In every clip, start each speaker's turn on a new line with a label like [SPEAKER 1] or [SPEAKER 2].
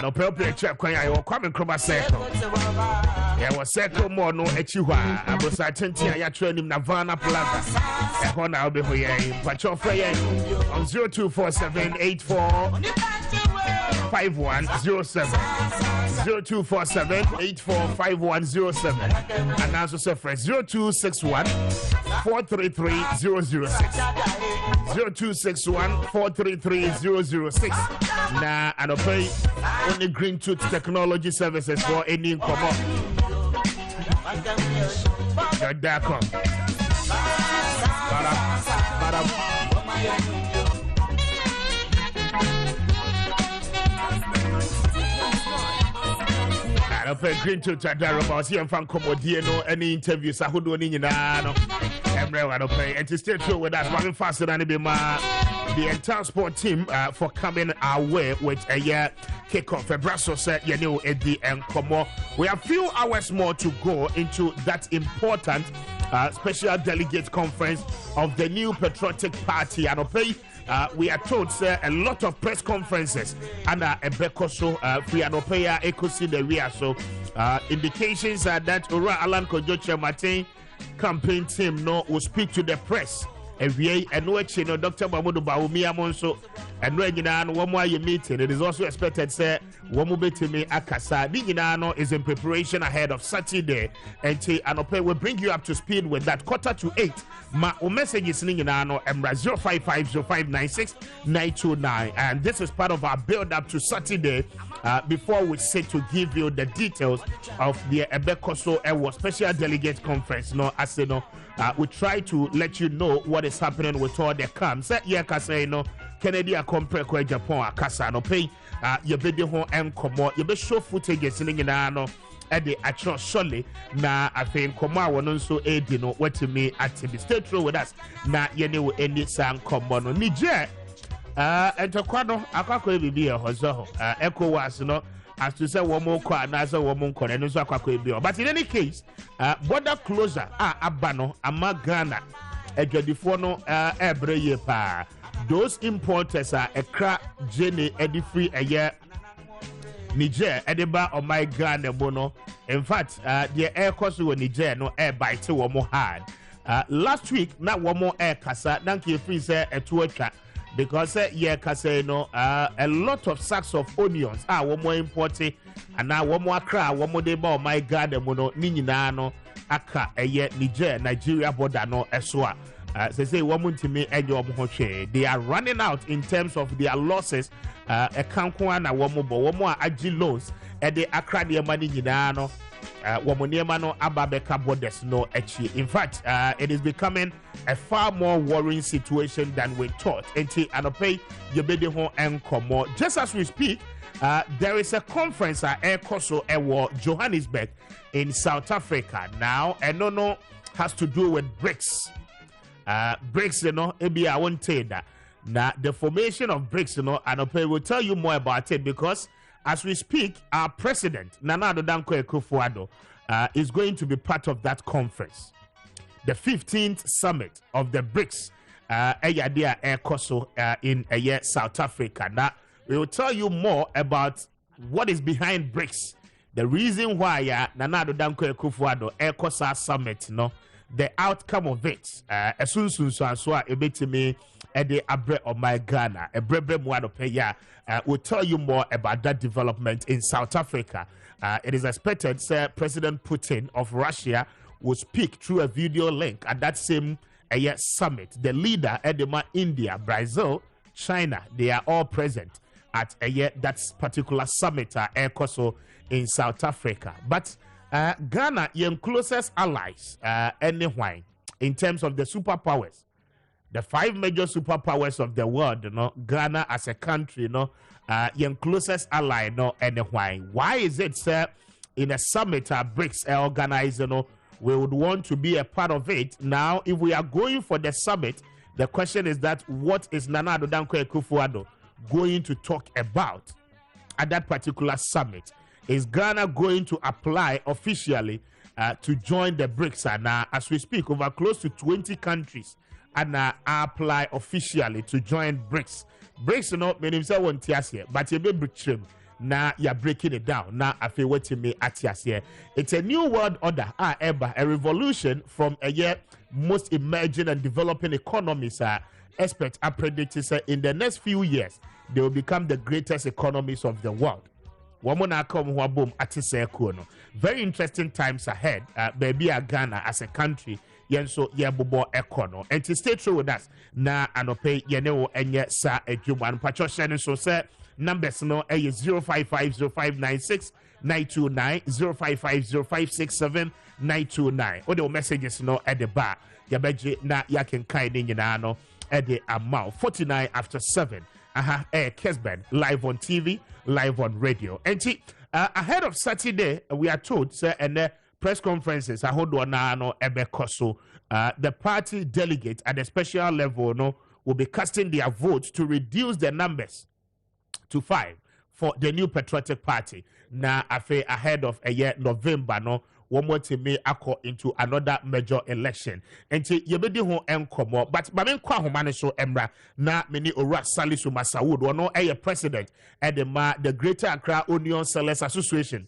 [SPEAKER 1] And Opel check when I will come and come circle. There was circle more no echiwa. I was attending I train him Navana Plaza. And one I'll be here. Patrol Frey on 0247-845107. 0247-845107. And also Sefre 0261-433-006. 0261-433-006. Now, and I'll pay only Green Tooth Technology Services for any common. You're I don't Green to about here from Comodiano, any interviews I would do in Yano. I don't pay. And to stay true with us, running faster than the entire sport team for coming our way with a year kickoff. Brasso said, you know, at the end, we have few hours more to go into that important special delegate conference of the new patriotic party. And we are told a lot of press conferences and a bekoso free and opaya ekosi the rear. So indications are that Ora Alan Kojoche Martin campaign team will speak to the press. And no Dr. Mamudu Baumi Amonso and Reginan one more meeting. It is also expected say Womubetime Akasa Diginano is in preparation ahead of Saturday. And Anope will bring you up to speed with that 7:45. My message is Ninginano Embra 0550596-929. And this is part of our build up to Saturday before we sit to give you the details of the Ebekoso Ewo Special Delegate Conference. No, as you know, we try to let you know what is happening with all the camps. Say no Kennedy compare kwa Japan akasa no pay ye be de ho enkomo ye be show footage in no at the actual surely na afen koma wono nso edi no watimi atibi stay true with us na ye ne any san komo no Niger entokwano akakọ bibi e hozo ECOWAS no as to say woman ko anasa woman ko no so akakọ bibi. But in any case border closure abano ama Ghana edwadifo no ebre ye pa. Those importers are ekra jene edi free a year Niger ediba or my Ghana bono. In fact the air cost with Niger no air bite one more hard. Last week na one more air kasa nanki free say a tuacha because yeah kasa no a lot of sacks of onions one more imported and now one more cry one more day or my Ghana bono ninina no aka a year Nigeria border no eswa. They say woman to me they are running out in terms of their losses. A kankwana womo aji loans and the Accra near money no womonema ababeka borders no echi. In fact, it is becoming a far more worrying situation than we thought. Enti anope yebede ho enkomo. Just as we speak, there is a conference at ECOSO Ewo Johannesburg in South Africa now, and no has to do with BRICS. BRICS, you know, maybe I won't tell that. Now, the formation of BRICS, you know, and I will tell you more about it because as we speak, our president, Nana Addo Dankwa Akufo-Addo, is going to be part of that conference. The 15th summit of the BRICS, in South Africa. Now, we will tell you more about what is behind BRICS, the reason why Nana Addo Dankwa Akufo-Addo ECOSA summit, no, the outcome of it, as soon as ebetimi ede abre of my Ghana, a brebre mwano peya, will tell you more about that development in South Africa. It is expected, Sir President Putin of Russia will speak through a video link at that same summit. The leader, Edema, India, Brazil, China, they are all present at that particular summit, ECOSO in South Africa. But Ghana, your closest allies, anyway, in terms of the superpowers, the 5 major superpowers of the world, you know, Ghana as a country, you know, your closest ally, you know, anyway. Why is it, sir, in a summit BRICS organized, you know, we would want to be a part of it? Now, if we are going for the summit, the question is that what is Nana Addo Dankwa Akufo-Addo going to talk about at that particular summit? Is Ghana going to apply officially to join the BRICS? And as we speak, over close to 20 countries and apply officially to join BRICS. BRICS, you know, many say won't here, but you be BRICS. na you're breaking it down. Now I feel what me at here. It's a new world order, a revolution from a year most emerging and developing economies. Experts are predicting in the next few years they will become the greatest economies of the world. Very interesting times ahead. Baby Ghana as a country. Yenso yebubo econo. And to stay true with us, na anope yenewo enye sa ejuman. Pacho shene so se numbers no 0550596 929 0550567 Ode messages no at the bar. Yabeje na yaken kind in no at the amount 49 after 7. Kessben live on TV, live on radio. And ahead of Saturday, we are told, sir, and press conferences, the party delegates at the special level will be casting their votes to reduce the numbers to 5 for the new patriotic party. Now, ahead of a year, November, one more to me into another major election. And yebedi ho enkomo, but mamen kwa ho mane so emra na meni ora Salisu Masawood wono president at the Greater Accra Onion Sellers Association,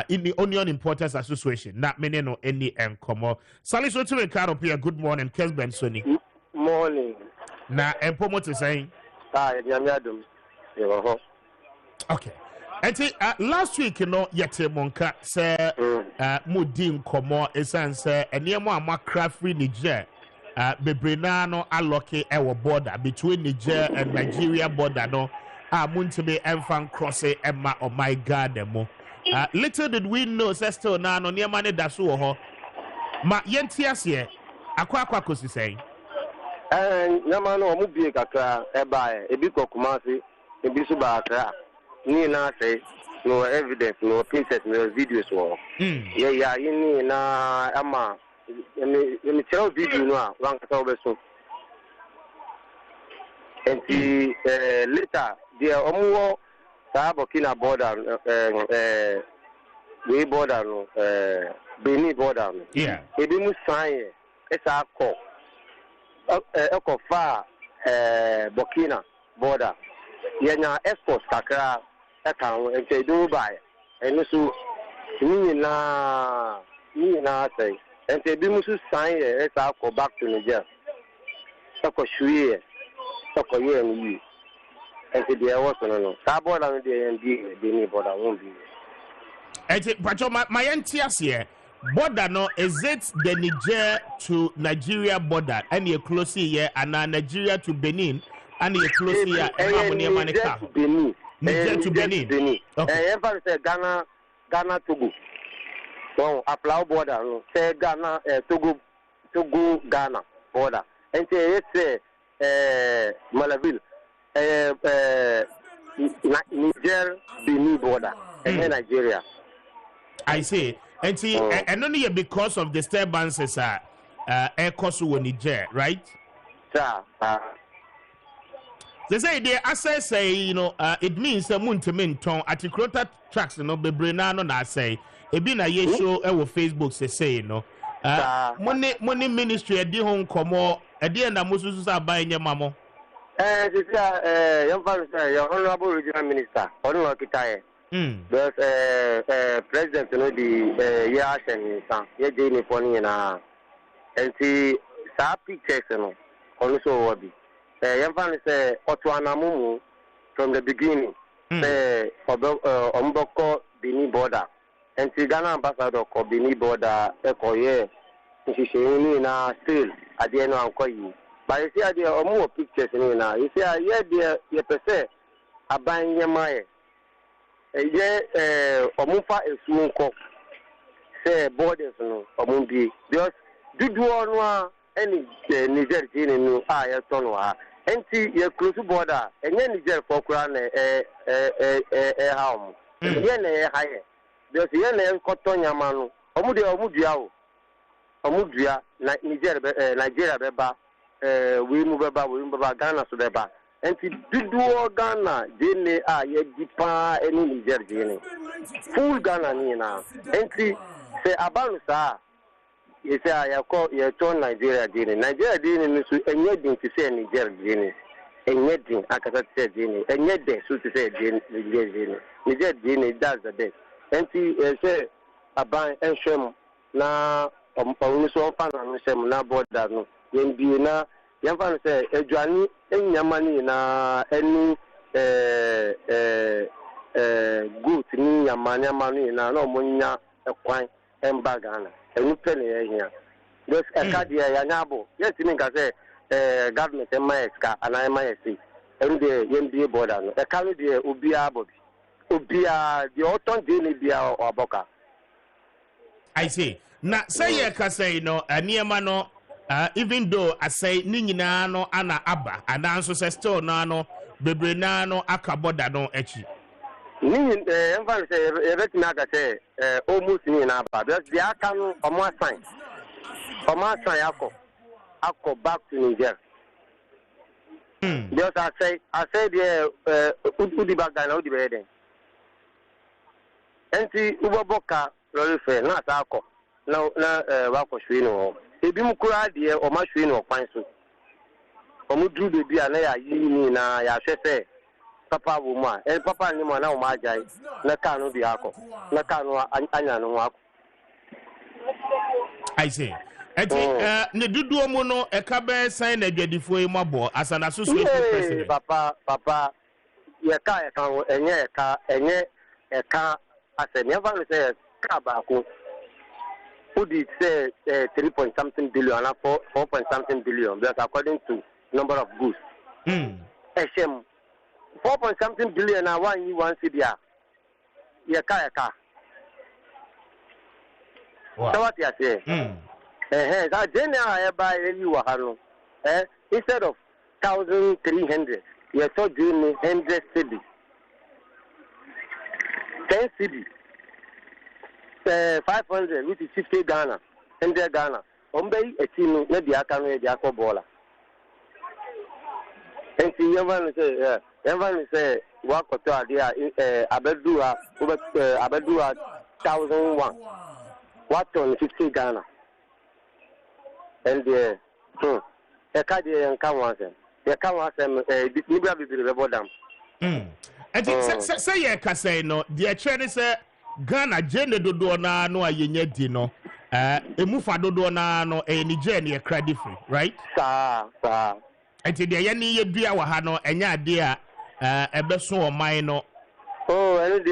[SPEAKER 1] in the Onion Importers Association. Na meni no any enkomo. Salisu to Appiah, good morning, Kessben Sony.
[SPEAKER 2] Morning.
[SPEAKER 1] Na empomo to saying. Okay. And last week, yete monka say mudin komo esan say eniemo amakra free Niger bebrena no aloke ewo border between Niger and Nigeria border no muntime enfan cross emma oh my god demo. Little did we know say still na no niema ne da so ho ma yenti ase akwa kosi say
[SPEAKER 2] nyama no mu bie kakra eba ebi kokumasi ebi so ba akra. Ni na say no evidence, no pictures, no videos. Yeah, you need na ama. Let me tell video no one can tell so. And later, the omuo Burkina border, we border no, Benin border.
[SPEAKER 1] Yeah.
[SPEAKER 2] Ebi mu sign it's a call. Eko far Burkina border. Yenya exports kakra. And they do buy, and so me na say, and they be musu sign it. I go back to Niger. So for sure, so for you and you, and they was no. Sabo na the ND they need border won't be.
[SPEAKER 1] And but my NTS here, border no is it the Niger to Nigeria border, and you close here, and Nigeria to Benin, and you close here, and
[SPEAKER 2] Niger to Benin.
[SPEAKER 1] Niger to Benin.
[SPEAKER 2] Okay. Ghana, Togo. So, Aplau border. Say Ghana, Togo, Ghana border. And say Malaville, Niger, Benin border, and then Nigeria.
[SPEAKER 1] I see. And see, and only because of disturbances, air cost Niger, right?
[SPEAKER 2] Sir.
[SPEAKER 1] They say the assess say it means a muntiminton articulata tracks bebrena no na say ebi na ye show e Facebook say money ministry e di ho nkomo e di na mususu sa ban nye mamo
[SPEAKER 2] your honorable regional minister onu okitaye but president no di ya action san ye je ni poni na enti sa pictures no onu so obi Yamfani say Otwanamumu from the beginning. Say Omboko Benin border. And Ghana ambassador ko Benin border ekoye. Nshisheni na still at the end of Ankoyi. But you see there are more pictures in now. You see there you pese aban yamaye. Omufa esuunko. Say borders no omumbi. Because dudu onwa any Niger jini no ayetonwa. Enti ye close border enye Niger for kura na haum ye na ye haye because ye na nkoto nyama no omudua na Nigeria beba we mu beba Ghana so beba enti duduo Ghana jene ye dipa eni Niger jene full Ghana ni na enti se abanu sa you say I call your turn Nigeria dini. Nigeria dini nusu enye din to say Niger dini. enyedin akasa tse dini enyede so tse dini nije dini that's the best enti say aban enhwem na ompa so ompa na nhwem na border no yembi na yemfa no say adwani enyamani na eni good ni yamani amani na omunya ekwan emba Ghana enu pele ehia this akadia ya nyabo yes mean ka say government MSK and MSC and the NBA border no e carry the obia bobi obia the autumn day bia or boka
[SPEAKER 1] I see na say ye ka say no aniema no even though I say ni nyina no ana aba and also say still no bebre na no aka border no echi
[SPEAKER 2] ni enfa say ebeti na ka say almost ni na aba because the aka no omo assign akọ back to Niger. Just I say the udi bagana udi beden. Enti uboboka lorife na akọ na wako hwe no. Ebi mu kura de o ma hwe no kwan so. O mu dru bebi a na ya yi ni na ya hwese papa wo mu a. Papa ni mo na o ma ajai na ka no bi akọ. Na ka no anya no akọ.
[SPEAKER 1] I see. Eti ne dudu mu no ekabe sign na dwadifo yi mabo asana so president
[SPEAKER 2] papa ye ka enye ase never say ka ba ko udi say 3 point something billion and 4 point something billion because according to number of goods eshem 4 point something billion na one cedis ye ka so what you say that general by any waharo instead of 1,300 you saw doing 100 cedis 10 cedis 500 which is 50 Ghana 100 Ghana ombe etinu na dia aka no dia bola enti yevan say wakoto adia abedua 1,001 what on 50 Ghana and the card and come once Libra be the bodam.
[SPEAKER 1] Say, yeah, Cassay, no, the trend say Ghana Jene do na no a yenye dino, a mufa do na no a Nigeria credit free, right?
[SPEAKER 2] Sir.
[SPEAKER 1] And to the Yanni Bia Wahano, and ya dear, a besso or mine.
[SPEAKER 2] Oh, and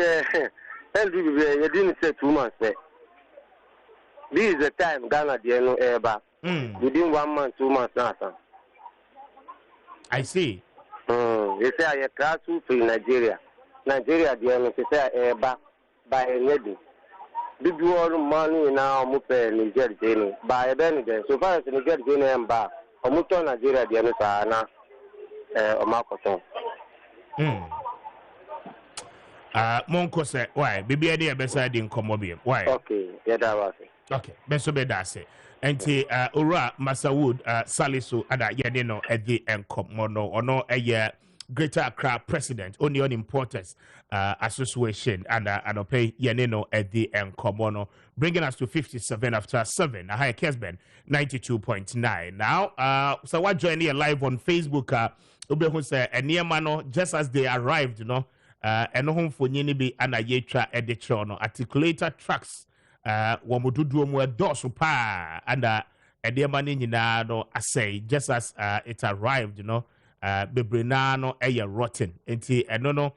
[SPEAKER 2] you didn't say 2 months. This is the time Ghana no air within 1 month, 2 months now.
[SPEAKER 1] I see.
[SPEAKER 2] They say I class in Nigeria. Nigeria, they say air back by a lady. Big war money now, Mupe, Niger, Jenny, by a Benedict. So far as Niger, Jenny and Bar, or Muto, Nigeria, the Anusana, or Marcoton.
[SPEAKER 1] Monko said, why? Baby, idea beside in Comobium. Why?
[SPEAKER 2] Okay, yeah, that was it.
[SPEAKER 1] Okay, Beso Bedase. Enti Ura Masawood Salisu ada yedeno edi enkomono ono eye Greater Accra President Onion Importers Association and pay yeneno edi enkomono bringing us to 57 after 7 a high Kessben 92.9. Now so what joining you live on Facebook obehu say eniemano just as they arrived eno hom fonyini bi ana yetra edicho no articulator trucks wamududu mu edoso pa and edema ni nyina no asay just as it arrived bebrena no eye rotten enti eno no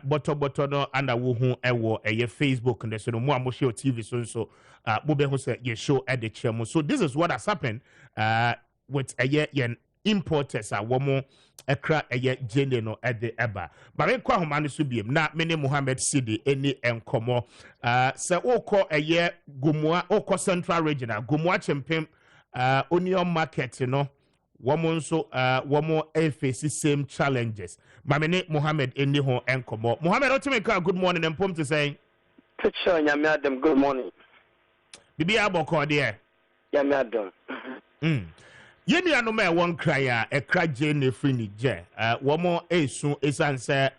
[SPEAKER 1] boto no and wo hu ewo eye Facebook and so no mo amoshe TV so bobe hu say ye show edichemo. So this is what has happened with yen importers womo ekra eye jene no ede eba bare kwa homane so biem na mene Mohammed Sidi eni enkomo se okọ eye gomua okọ central regional gomua chempem onion market womo nso womo face same challenges mene Mohammed eni ho enkomo. Mohammed otimeka good morning and pom to say
[SPEAKER 2] picture nyame adam good morning
[SPEAKER 1] bibi aboko de
[SPEAKER 2] nyame adam
[SPEAKER 1] Yeni anome one cry a craje ne free Niger. Womo esu esanse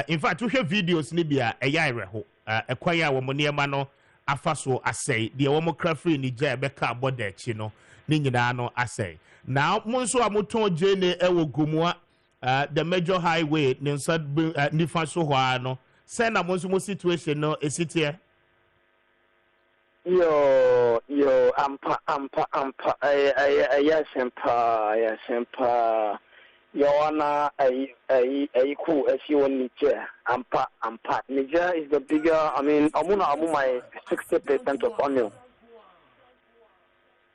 [SPEAKER 1] in fact we have videos ni bia eyareho ekwaya womo niema no afaso asay de womo kra free Niger beka aboda echi no ni nyina no asay. Now monso amoton je ne ewo gomua the major highway nifa so hɔ no send na mo situation no esitie.
[SPEAKER 3] Yo, ampa, yes, ampa. Yoana, a cool as you want Niger. Ampa. Niger is the bigger, I mean, Amuna my 60% of onion.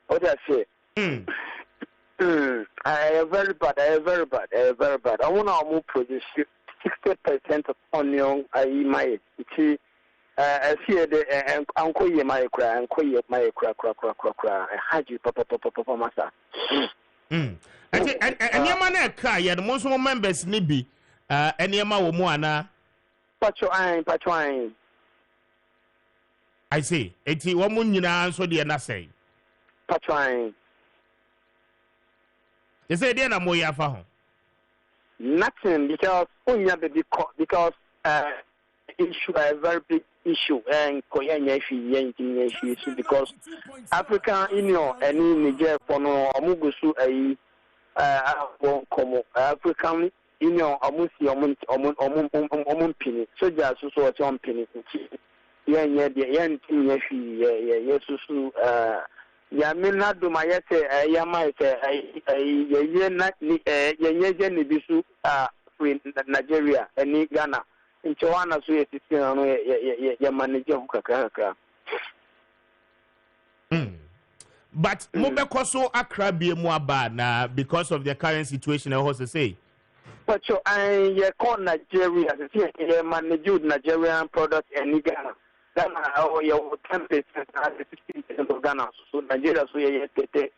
[SPEAKER 3] What do I say? Very bad. I want to produce 60% of onion. I my I see the uncle ye my cry and quay my crack. I had you, papa, massa.
[SPEAKER 1] And your man car, yeah, the most members nibi, and your ma moana.
[SPEAKER 3] Patchoine.
[SPEAKER 1] I see. It's a woman, you know, so the say.
[SPEAKER 3] Patchoine.
[SPEAKER 1] They say they're not more yafa.
[SPEAKER 3] Nothing because issue a very big issue and issue because African Union and Niger for no Amugusu African Union Amusi Omumpini so just so a company Yamina do my Yamaite Nibisu Nigeria and Ghana. In Joanna, so you manage Kaka.
[SPEAKER 1] But Mobekoso Accra be more bad now because of the current situation, I was to say.
[SPEAKER 3] But I call Nigeria, you manage Nigerian products and Ghana. Ghana, you 10% and 16% of Ghana. So Nigeria, so you get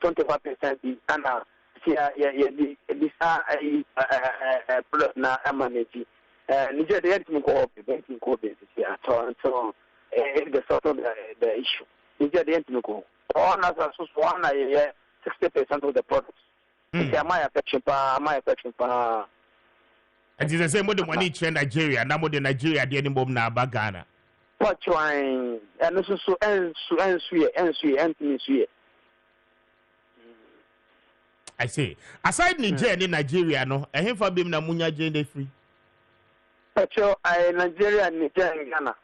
[SPEAKER 3] 25% Ghana. This product now I manage. Niger, the banking code so the sort of the issue. Niger, the go. All as a one, 60% of the products. My affection, pa.
[SPEAKER 1] And it's the same with the money in Nigeria. Now, with the Nigeria, the anymore now, Ghana.
[SPEAKER 3] What trying? And also, and sweet.
[SPEAKER 1] I say, aside Niger and Nigeria, no, I have for them na munya jende free.
[SPEAKER 3] Nigeria, Niger, and Ghana.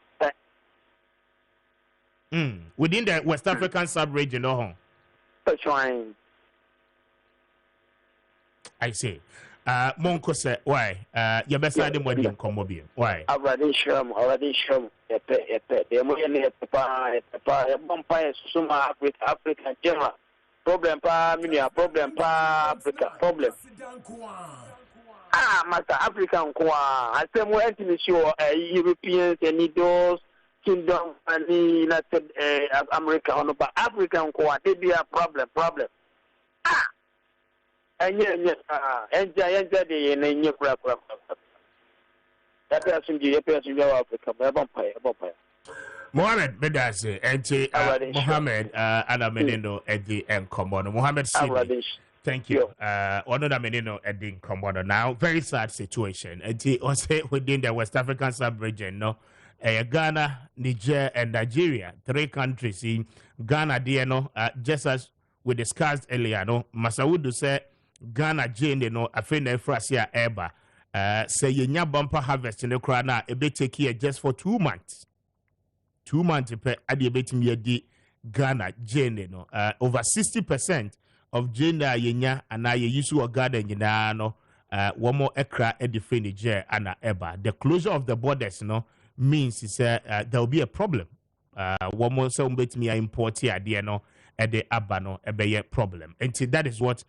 [SPEAKER 1] Within the West African sub-region, no.
[SPEAKER 3] Trying.
[SPEAKER 1] I say, Monko said, why? Your best idea what you come mobile. Why?
[SPEAKER 3] Already sure. The money, papa, vampire, Suma, Africa, General. Problem, Africa, problem. Master African Kwa. I say more intimacy or Europeans and those kingdom and United America, but African Kwa, they be a problem. And enjoy the crap. That person, Africa, vampire.
[SPEAKER 1] Mohammed Bedase, and Mohammed Anamenino Eddie and Commodo. Mohammed Sidi. Thank you. One of the menino Eddie Commodo. Now, very sad situation. And also within the West African sub-region, no, Ghana, Niger, and Nigeria, 3 countries in Ghana, just as we discussed earlier, no, Masaudu said Ghana Jane, no, a friend of Frasia Eba, say your bumper harvest in the crana, a bit take here just for 2 months. 2 months per adiabetim yedi Ghana Jane no over 60% of Jane yenya and I use your garden no one more ekra edifin Niger and eba. The closure of the borders no means there will be a problem. One more so bet me import here no at the abano a problem. And that is what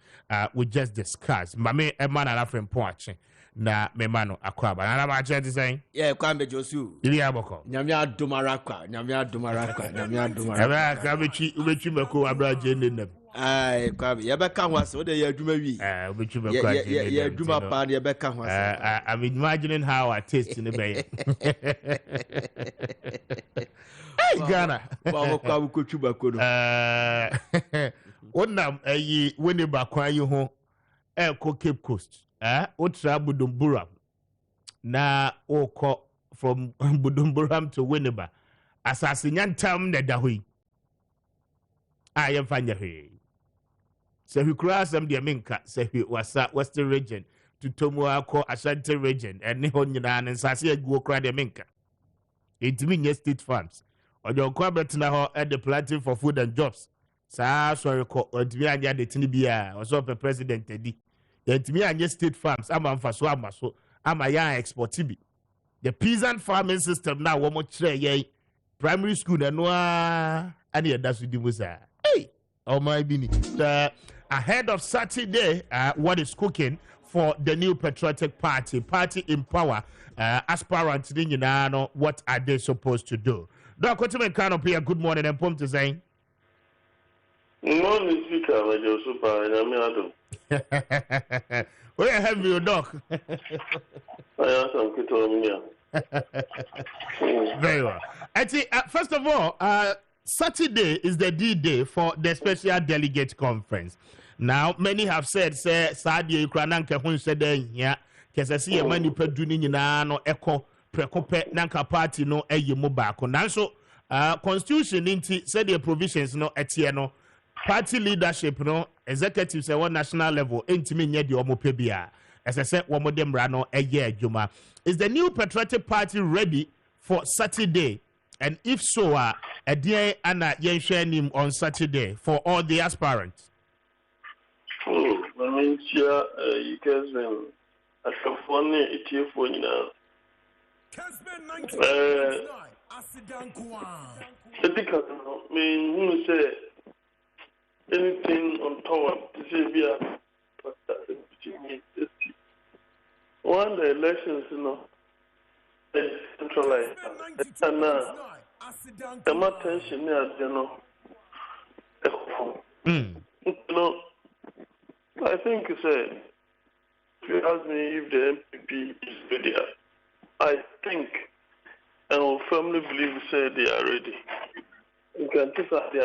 [SPEAKER 1] we just discussed. Mame a man and friend poaching. Na memano akwaba na ma che ti saying
[SPEAKER 4] Kwame Josu
[SPEAKER 1] ili aboko
[SPEAKER 4] nyamia dumarakwa
[SPEAKER 1] aba ka bechi meko abraje nenam
[SPEAKER 4] ai Kwame ye beka ho ase o de ye aduma wi
[SPEAKER 1] bechi meko
[SPEAKER 4] ye aduma pa ye beka ho ase
[SPEAKER 1] I'm imagining how I taste in the bay. Hey Ghana
[SPEAKER 4] ba kwa ko tuba ko no
[SPEAKER 1] wonam ayi woni ba kwan yi ho ko Cape Coast Otra Budumburam na oko from Budumburam to Winneba. Assassinyan tam na dahui. I am fanya he. So we cross them the Minka, say we was Western region to Tomuako Ashanti region and Nihonian and Sasia go cry the minka. It means state farms. Or your corporate now at the planting for food and jobs. Sa sorry, or to me, I get the Tinibia or so president Teddy. Yet me, I just state farms. I'm on for so I'm a young export TB. The peasant farming system now, one more tray, primary school, and no, and that's with the Hey, oh my bini. Ahead of Saturday, what is cooking for the new patriotic party in power, aspirants, you know, what are they supposed to do? Doc, what's my kind of here? Good morning, and Pom to say.
[SPEAKER 5] Morning, Speaker, my super, and I'm Adam.
[SPEAKER 1] Where have you, Doc?
[SPEAKER 5] I have some Kitominia.
[SPEAKER 1] Very well. Actually, first of all, Saturday is the D-Day for the Special Delegate Conference. Now, many have said, say, Sadia Ukrananka, who said, yeah, because I see a many peduni no echo, precope, Nanka party, no, a mobile. Now, so, Constitution, said the provisions, no, etiano. Party leadership, no, executives at one national level, intimate the Omopebia. As I said, one of them ran a year, Juma. Is the new patriotic party ready for Saturday? And if so, a day and a yen on Saturday for all the aspirants.
[SPEAKER 5] Oh, I mean, Kessben, a funny telephone now.
[SPEAKER 6] Kessben 1999.
[SPEAKER 5] I mean, who say anything on top to say we are one the elections, you know, centralized and the more tension there, you know. I think if you ask me if the MPP is ready, I think and will firmly believe they are ready. You can take that the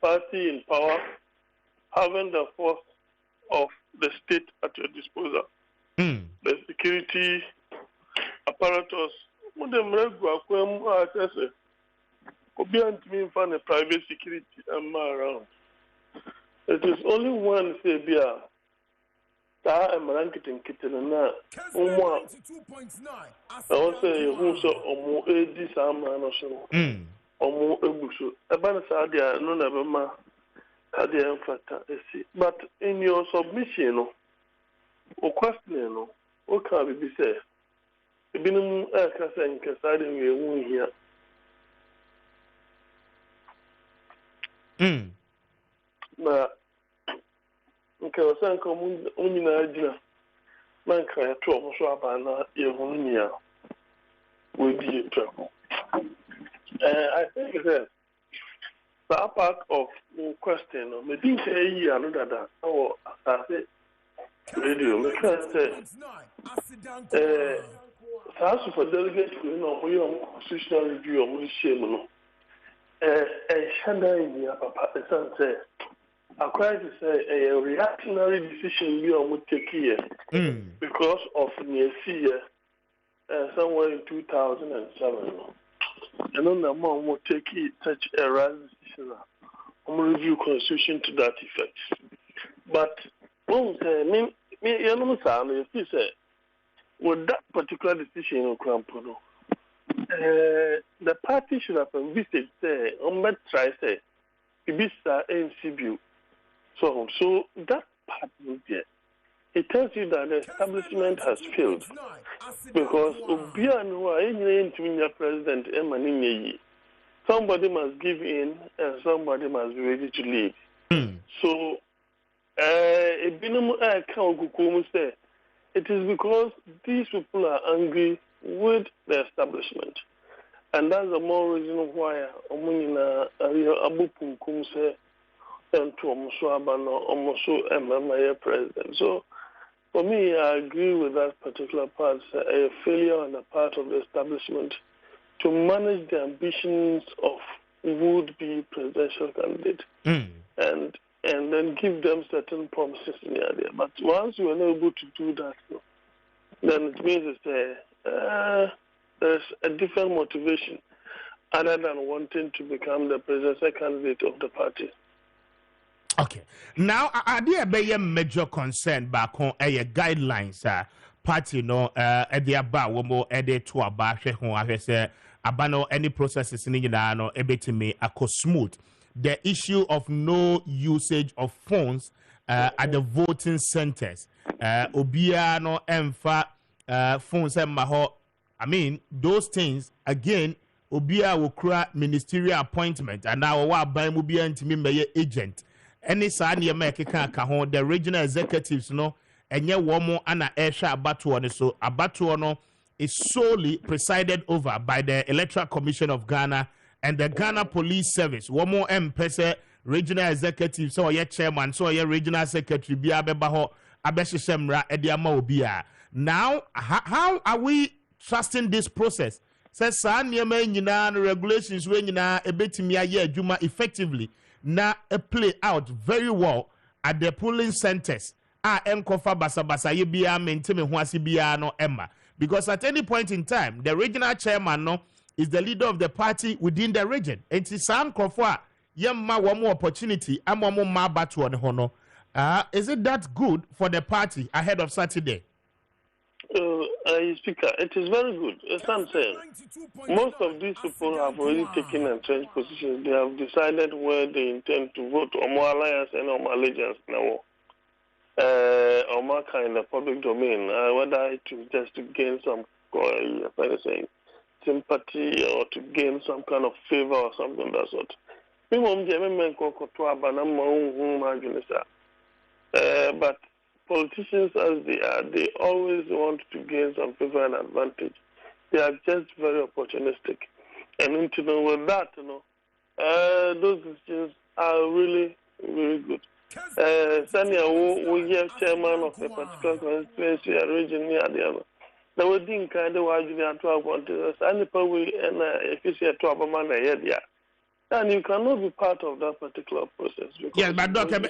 [SPEAKER 5] party in power, having the force of the state at your disposal. The security apparatus, what them regular could be me find a private security and around. It is only one say beer. That I'm ranking kitten and that. I also who so or more this arm or so. Or more ebuso. About Sadia, no never ma. But in your submission, or question, what can be said? The minimum air casting deciding we won't here. But okay, I was only an idea. Man, can I talk so about your own will be a trouble. I think that part of the question, maybe say you are not that, or I say, radio, because as for delegates, you know, we are constitutional review of which shame. Shanda in the upper part, say, I quite to say a reactionary decision we are take here because of near year, somewhere in 2007. And then the mom will take such a rise decision. Review constitution to that effect. But me, you know, if you say, with that particular decision in Crampono, the party should have visited, say, on try, say, Ibisa NCBU. So that part is there. It tells you that the establishment has failed because President somebody must give in and somebody must be ready to leave. So, it is because these people are angry with the establishment, and that's the more reason why president. So, for me, I agree with that particular part. A failure on the part of the establishment to manage the ambitions of would-be presidential candidate and then give them certain promises in the area. But once you are not able to do that, then it means there's a different motivation other than wanting to become the presidential candidate of the party.
[SPEAKER 1] Okay. Now, are there a major concern back on guidelines? Party no the about womo ede to about hwe I say abano any processes in no ebetime ako smooth. The issue of no usage of phones at the voting centers. Obia no emfa phones maho. I mean, those things again. Obia will create ministerial appointment and now what by mobia and me agent. Any sani America can the regional executives no and yet one more ana aisha abatuano so abatuano is solely presided over by the Electoral Commission of Ghana and the Ghana Police Service. One more M-Pesa regional executive so your chairman so your regional secretary bia bebaho abeshemra ediama obia. Now how are we trusting this process? Says regulations when ebetimi aye adwuma effectively na play out very well at the polling centers. Enkofa basa ye bia menteme ho ase bia no emma because at any point in time the regional chairman no is the leader of the party within the region. It is some krofo yemma one more opportunity amomo ma batu on hono. Is it that good for the party ahead of Saturday?
[SPEAKER 5] Speaker, it is very good. As I'm saying, most of these people have already taken entrenched positions. They have decided where they intend to vote on more alliance and on more allegiance now. Or more kind of public domain, whether it is just to gain some sympathy or to gain some kind of favor or something of that sort. But politicians as they are, they always want to gain some favor and advantage. They are just very opportunistic. And with that, those decisions are really, really good. Sanya, we are chairman of a particular constituency region near the other. The wedding kind of why you are 12 contestants, and the power and if you see a 12 man a year. And you cannot be part of that particular process.
[SPEAKER 1] Yes, but Doctor,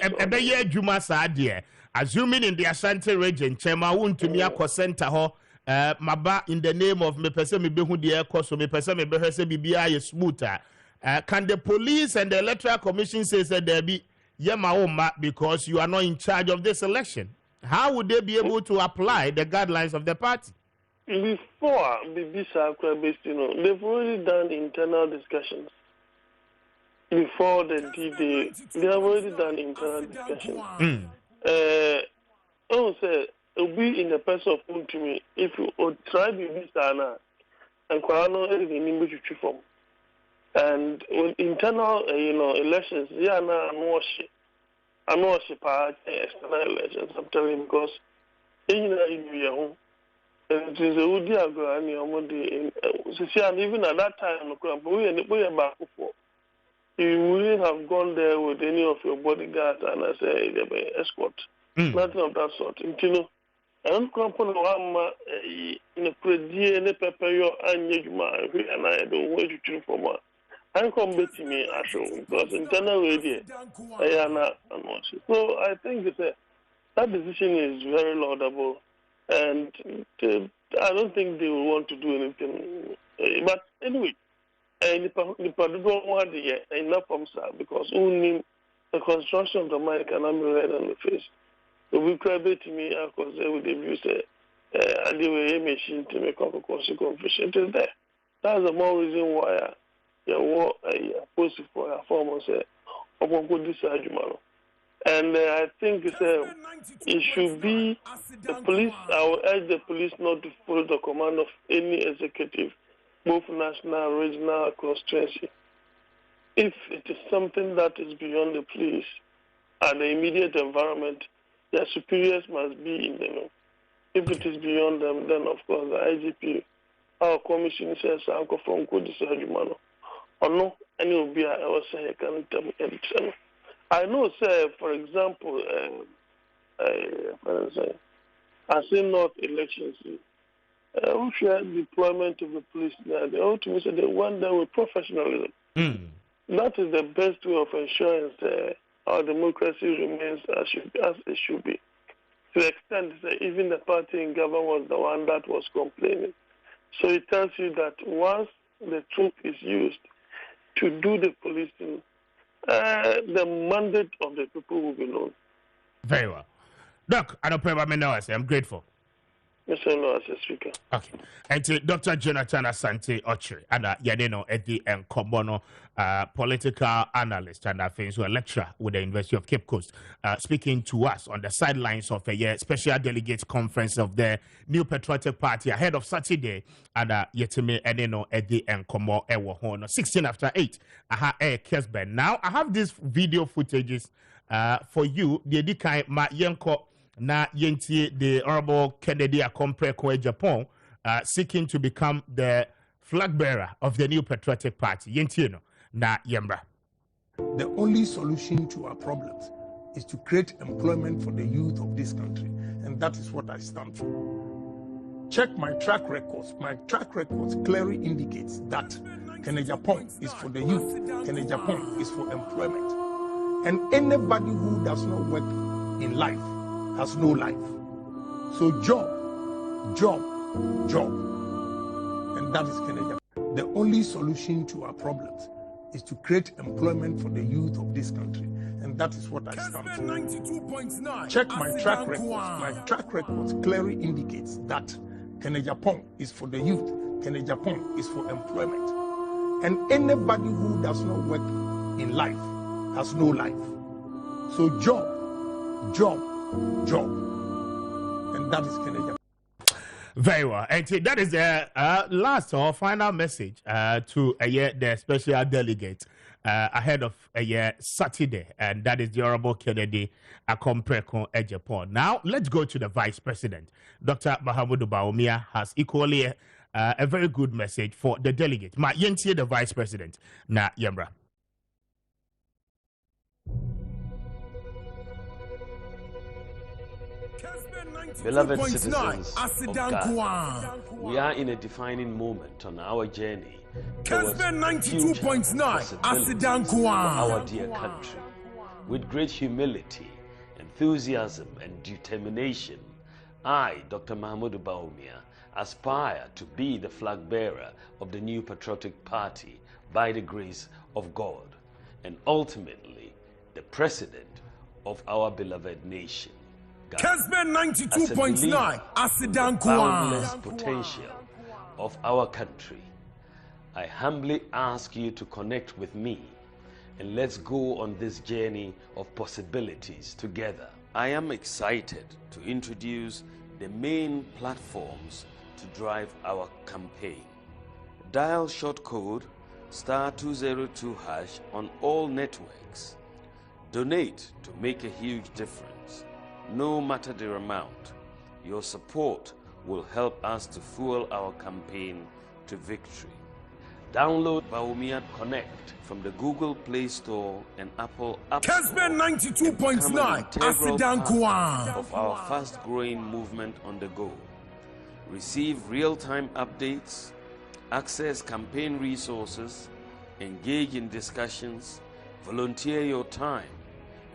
[SPEAKER 1] Juma Sadia, assuming in the Ashanti region, Chema won't to me a center ho, Maba in the name of me person me behu the air cost, me person me behese BBI is smoother. Can the police and the Electoral Commission say that there be Yema because you are not in charge of this election? How would they be able to apply the guidelines of the party?
[SPEAKER 5] Before BBC, they've already done internal discussions. Before the D-Day, they have already done internal discussions. It'll be in the person of Untumi if you try BBC and Kwano anything in which you form. And with internal, elections, I know she part external elections. I'm telling you because it is a woody and even at that time, we are back before. You wouldn't have gone there with any of your bodyguards and I say escort. Nothing of that sort. I don't come on one in a pretty and a pepper your and I don't wait to choose for more. I come betting me actually because internal radio I am not. So I think that decision is very laudable and I don't think they will want to do anything. But anyway. The particular one enough from sir because only the construction of the mind cannot be read on the face. So we credit me because they would abuse and they were machine to make up a confession. It is there. That's the more reason why you were posted for a form of say good disagreement. And I think it should be the police. I will urge the police not to follow the command of any executive. Both national, regional, constituency. If it is something that is beyond the police and the immediate environment, their superiors must be in the know. If it is beyond them, then of course the IGP, our commission says, "Uncle from good surgery, or no, any will be. I was saying, I know, sir. For example, I say not elections. We share deployment of the police there. They ultimately they want them with professionalism. That is the best way of ensuring our democracy remains as it should be. To the extent that even the party in government was the one that was complaining. So it tells you that once the troop is used to do the policing, The mandate of the people will be known.
[SPEAKER 1] Very well. Doc, I don't pay about me now. I say I'm grateful.
[SPEAKER 5] Yes, I know, as a speaker.
[SPEAKER 1] Okay. And Dr. Jonathan Asante Ochre, and Yadeno Eddie and Kombono, political analyst and a lecturer with the University of Cape Coast, speaking to us on the sidelines of a special delegates conference of the New Patriotic Party ahead of Saturday, and Yetime Edeno Eddie and Komo Ewo 16 after 8. Kessben. Now I have these video footages for you. The Edikai Ma Yenko. Na yentie the Honorable Kennedy Akompreko Japan seeking to become the flag bearer of the New Patriotic Party. Yentie no na yembra.
[SPEAKER 7] The only solution to our problems is to create employment for the youth of this country, and that is what I stand for. Check my track records. My track records clearly indicates that Kennedy Japan is for the youth. Kennedy Japan is for employment, and anybody who does not work in life has no life. So job, and that is Kennedy. The only solution to our problems is to create employment for the youth of this country, and that is what I stand for. Check my track records. My track records clearly indicates that Kennedy Japan is for the youth. Kennedy Japan is for employment, and anybody who does not work in life has no life. So job, and that is Kennedy.
[SPEAKER 1] Very well. And that is the last or final message to the special delegate ahead of Saturday, and that is the Honorable Kennedy Akompreko Japan. Now, let's go to the Vice President. Dr. Mahamudu Bawumia has equally a very good message for the delegate. Ma yentie the Vice President na yembra.
[SPEAKER 8] Beloved citizens of God, we are in a defining moment on our journey towards future possibilities for our dear country. With great humility, enthusiasm, and determination, I, Dr. Mahamudu Bawumia, aspire to be the flag bearer of the New Patriotic Party by the grace of God, and ultimately the president of our beloved nation.
[SPEAKER 6] Kessben 92.9 Asidan
[SPEAKER 8] boundless potential of our country, I humbly ask you to connect with me and let's go on this journey of possibilities together. I am excited to introduce the main platforms to drive our campaign. Dial short code *202# on all networks. Donate to make a huge difference. No matter the amount, your support will help us to fuel our campaign to victory. Download Bawumia Connect from the Google Play Store and Apple App Store.
[SPEAKER 6] Kessben 92.9 Asidan
[SPEAKER 8] of our fast-growing movement on the go. Receive real-time updates, access campaign resources, engage in discussions, volunteer your time,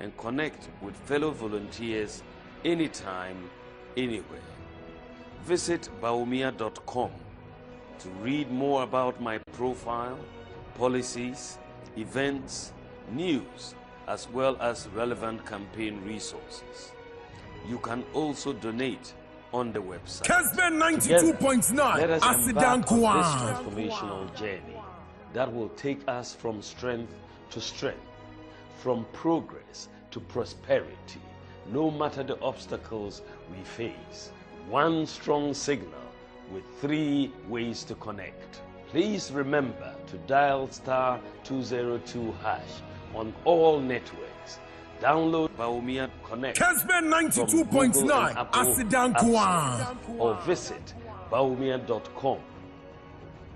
[SPEAKER 8] and connect with fellow volunteers anytime, anywhere. Visit bawumia.com to read more about my profile, policies, events, news, as well as relevant campaign resources. You can also donate on the website.
[SPEAKER 6] Kessben 92.9
[SPEAKER 8] Let us
[SPEAKER 6] Asidan
[SPEAKER 8] embark on this transformational journey that will take us from strength to strength, from progress to prosperity, no matter the obstacles we face. One strong signal with 3 ways to connect. Please remember to dial *202# on all networks. Download Bawumia Connect
[SPEAKER 6] Kessben 92.9 Asidan
[SPEAKER 8] or visit bawumia.com.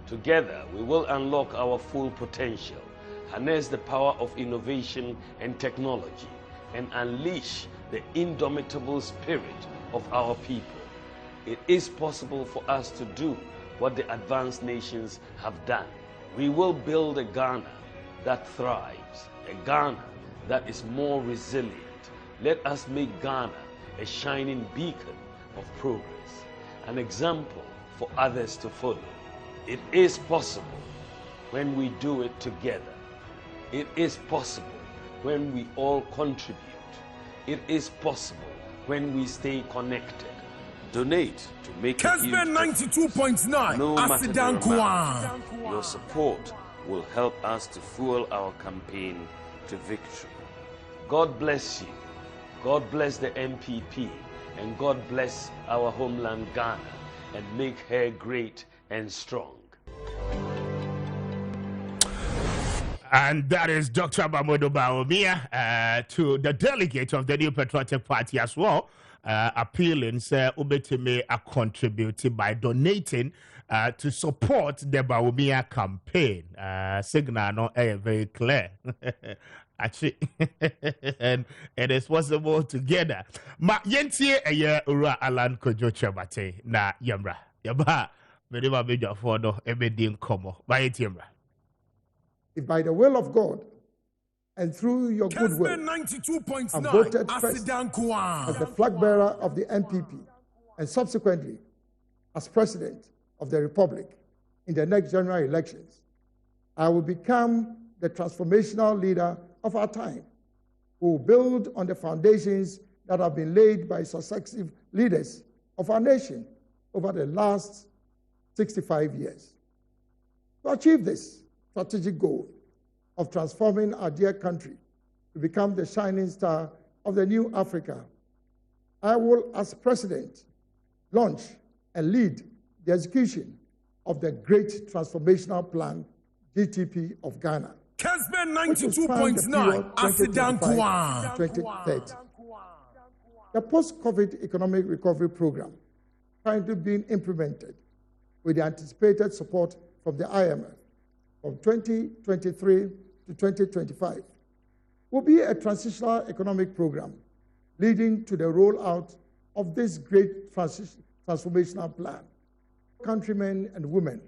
[SPEAKER 8] Together, we will unlock our full potential, harness the power of innovation and technology, and unleash the indomitable spirit of our people. It is possible for us to do what the advanced nations have done. We will build a Ghana that thrives, a Ghana that is more resilient. Let us make Ghana a shining beacon of progress, an example for others to follow. It is possible when we do it together. It is possible when we all contribute. It is possible when we stay connected. Donate to make a huge
[SPEAKER 6] Kessben 92.9.
[SPEAKER 8] no matter the amount.
[SPEAKER 6] Asidankwa.
[SPEAKER 8] Your support will help us to fuel our campaign to victory. God bless you. God bless the MPP. And God bless our homeland Ghana and make her great and strong.
[SPEAKER 1] And that is Dr. Bamodo Bawumia to the delegate of the New Patriotic Party as well, appealing, say, Ubetime are contributing by donating to support the Bawumia campaign. Signal no very clear. Actually, and it is possible together. Ma yentie eye ura Alan Kojo Chabate na yamra. Yaba, mediba meja fodo ebedi nkomo. Ba yetiemra.
[SPEAKER 9] If by the will of God and through your goodwill, I'm voted first as the flag bearer of the NPP and subsequently as president of the Republic in the next general elections, I will become the transformational leader of our time, who will build on the foundations that have been laid by successive leaders of our nation over the last 65 years. To achieve this strategic goal of transforming our dear country to become the shining star of the new Africa, I will, as president, launch and lead the execution of the Great Transformational Plan, GTP of Ghana.
[SPEAKER 6] Kessben 92.9 Asidankwa
[SPEAKER 9] 2030. The post-COVID economic recovery program currently being implemented with the anticipated support from the IMF from 2023 to 2025 will be a transitional economic program leading to the rollout of this great transformational plan. Countrymen and women,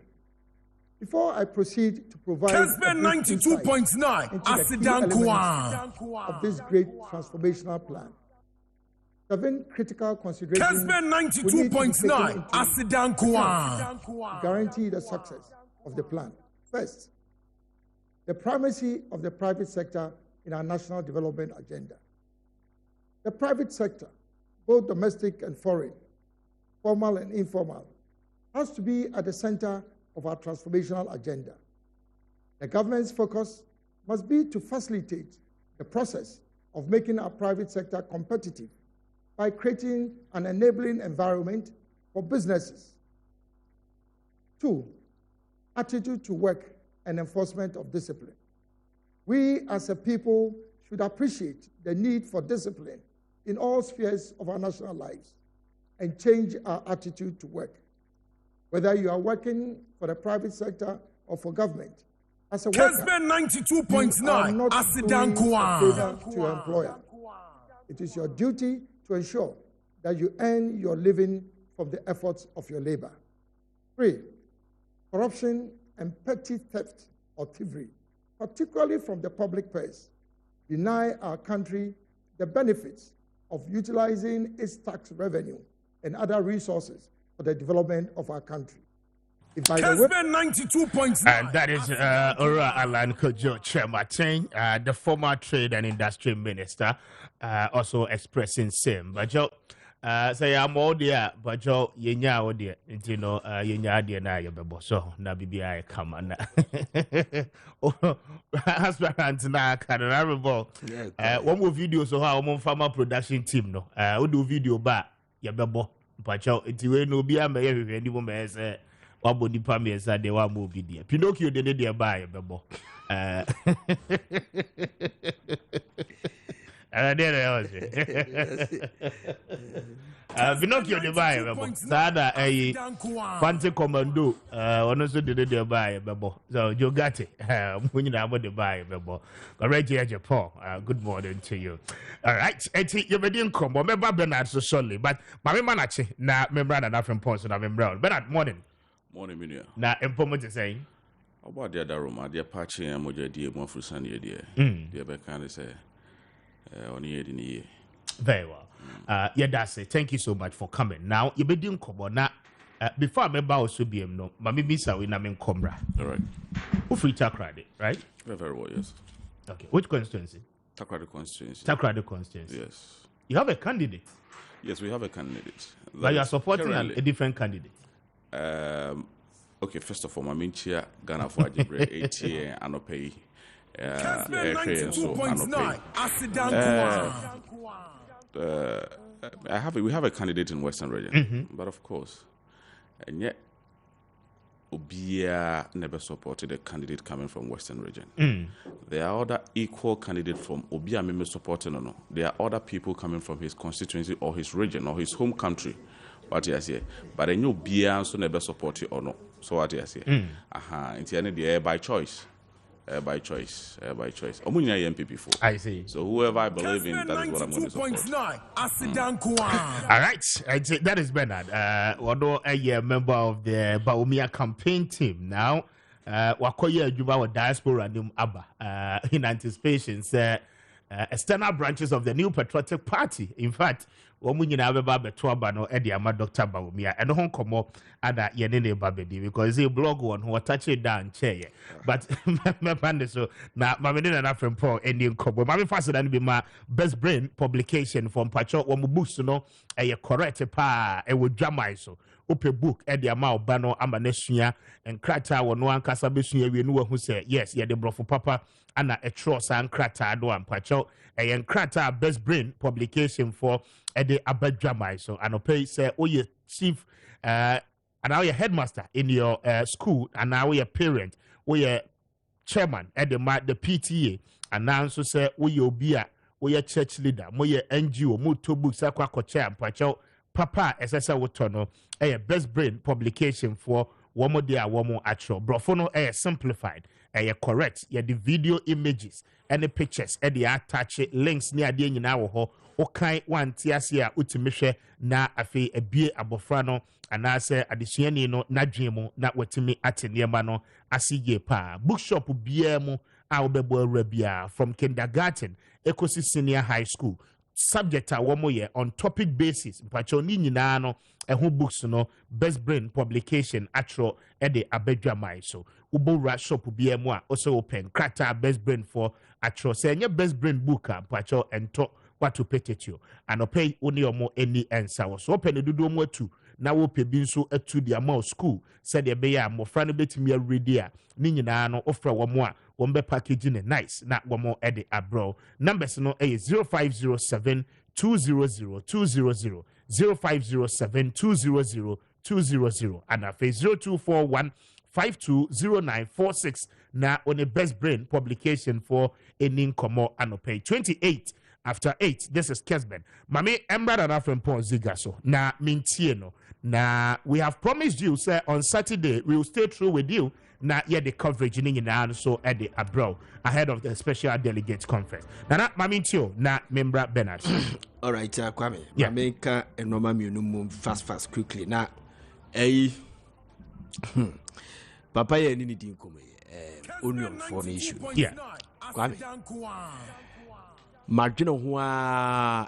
[SPEAKER 9] before I proceed to provide
[SPEAKER 6] Kessben 92.9 Asidankwa
[SPEAKER 9] of this great transformational plan, 7 critical considerations
[SPEAKER 6] Kessben 92.9 Asidankwa
[SPEAKER 9] to guarantee the success of the plan. First, the primacy of the private sector in our national development agenda. The private sector, both domestic and foreign, formal and informal, has to be at the center of our transformational agenda. The government's focus must be to facilitate the process of making our private sector competitive by creating an enabling environment for businesses. 2, attitude to work and enforcement of discipline. We as a people should appreciate the need for discipline in all spheres of our national lives and change our attitude to work. Whether you are working for the private sector or for government, as a worker,
[SPEAKER 6] Kessben 92.9
[SPEAKER 9] Asidankwa to your employer. It is your duty to ensure that you earn your living from the efforts of your labor. 3, corruption and petty theft or thievery, particularly from the public purse, deny our country the benefits of utilizing its tax revenue and other resources for the development of our country.
[SPEAKER 6] Kessben 92.9.
[SPEAKER 1] And that is Ora Alan Kojo Chematin, the former Trade and Industry Minister, also expressing same. But Joe, say I'm all there, but Joe, yenya all there, you know, yenya there na yabebo. So na BBI come on. Aspirant na canarable. One more video so how one farmer production team no. We do video ba yabebo. But Joe, it's we no be a me any woman say. Wabo nipa miensa de wa mo bi dia Pinocchio de de buy bebo Pinocchio de buy bebo sada Quante Commando ono so de buy bebo so Jogate munyi na de buy bebo alright here Japan. Good morning to you. All right, eti you be din kombo member Bernard so solely but mama manache na member na from Pons na member Bernard morning.
[SPEAKER 10] Morning, Minia.
[SPEAKER 1] Now, information is saying
[SPEAKER 10] about the other room, dear Pachi and Moja dear, one for Sunday, dear. Dear Becan say, on the in the year.
[SPEAKER 1] Very well. Yeah, that's it. Thank you so much for coming. Now, you be doing Kobo. Now, before I remember also be no, Mammy Bisa, we name Combra.
[SPEAKER 10] All right.
[SPEAKER 1] Who free to credit, right?
[SPEAKER 10] Very well, yes.
[SPEAKER 1] Okay. Which constituency?
[SPEAKER 10] Takrady constituency.
[SPEAKER 1] Takrady constituency.
[SPEAKER 10] Yes.
[SPEAKER 1] You have a candidate.
[SPEAKER 10] Yes, we have a candidate.
[SPEAKER 1] But you are supporting a different candidate.
[SPEAKER 10] Okay, first of all, my main chair, Ghana for Ajibre, 8 year, Anopay.
[SPEAKER 6] Kessben 92.9,
[SPEAKER 10] we have a candidate in Western region, but of course, and yet, Obia never supported a candidate coming from Western region. There are other equal candidates from Obia member supporting or no. There are other people coming from his constituency or his region or his home country. What you say? But I know Obia also never support it or no. So what you say? In the end, the by choice. By choice. Omunya MPP for.
[SPEAKER 1] I see.
[SPEAKER 10] So whoever I believe in, that is what I'm going to support.
[SPEAKER 1] All right, that is Bernard. Although a member of the Baumia campaign team now, Wakoye Juba diaspora name Abba in anticipation. External branches of the New Patriotic Party. In fact, Womunyina Baba Betwaba no Ediama Dr. Baumia and Hong Kong ada Yenene Babedi because he blog one who touch it down chair. But so now Mamina and from Paul Indian Kobo. Mami faster than be my best brain publication from Pacho Wamubusu no a correct pa a would drama so. Open book Ediama Bano Amanesia and Krata or no one Casabisu we know who say yes, yeah, the brofo papa and a tross and Krata do and Pacho a Krata best brain publication for Ede Abadjamai. So and pay say oh you chief and now your headmaster in your school and now your parent or your chairman at the PTA and now so say oh you be a your church leader mo your NGO mo to books akwa chair and Pacho Papa SSA Wotono a best brain publication for one dia womo actual brofono simplified correct the video images and the pictures the attach links near the nyina wo ho okay one tiasia utimihwe na afi ebie abofrano anase adesuani no nadwemu na watimi ateniema no asige pa bookshop biemu a obebo awrabia from kindergarten ekosi senior high school subject a womo ye on topic basis mpacho ni nyina no eho books no best brain publication atro de abedwamai so ubora shop biemu a also open krata best brain for atro say nye best brain book mpacho ento what to pay you and pay only or more any answer so open the do more too now we pay bin so to the amount school said the bear more friend bit me ready ni nyina no offer one more one be packaging nice not one more edit abroad numbers no 0507 200 200 0507 200 200 and a face 0241 520946 now on the best brain publication for any Nkomo and pay 28 after 8. This is Kessben. Mami Emra and from Paul Zigaso. Na mintieno. Na we have promised you, sir, on Saturday we will stay through with you. Na the coverage in so at the abroad ahead of the special delegates conference. Na mamintio na membra Bernard.
[SPEAKER 4] All right, Kwame.
[SPEAKER 1] Yeah.
[SPEAKER 4] Make a normal move fast quickly. Now, Papa ye ni din komo onion for the issue.
[SPEAKER 1] Yeah.
[SPEAKER 4] Kwame. Margino who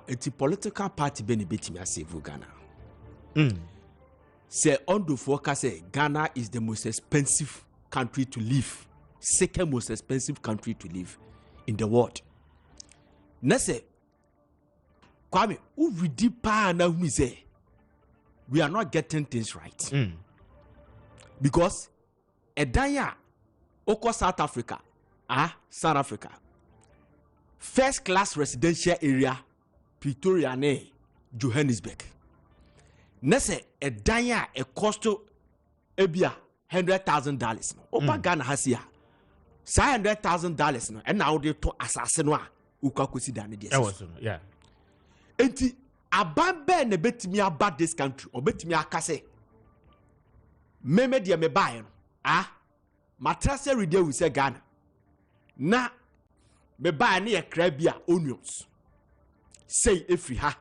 [SPEAKER 4] it's a political party benefit me as Ghana. Say on the focus Ghana is the most expensive country to live. Second most expensive country to live in the world. Nese Kwame, who ready pa na who say we are not getting things right. Because Edaya Oko South Africa, South Africa. First class residential area, Pretoria ne Johannesburg. Nese Edaya a cost ebia $100,000. Opa Ghana has here. $100,000 no, and now they to assassin wa ukakusi dani this.
[SPEAKER 1] Yeah.
[SPEAKER 4] Enti abambe ne betimi aba this country or betimi akase. Meme dia me buy no. Matrase redeal we say Ghana. Na me buy ne ye krabia onions. Say efri ha.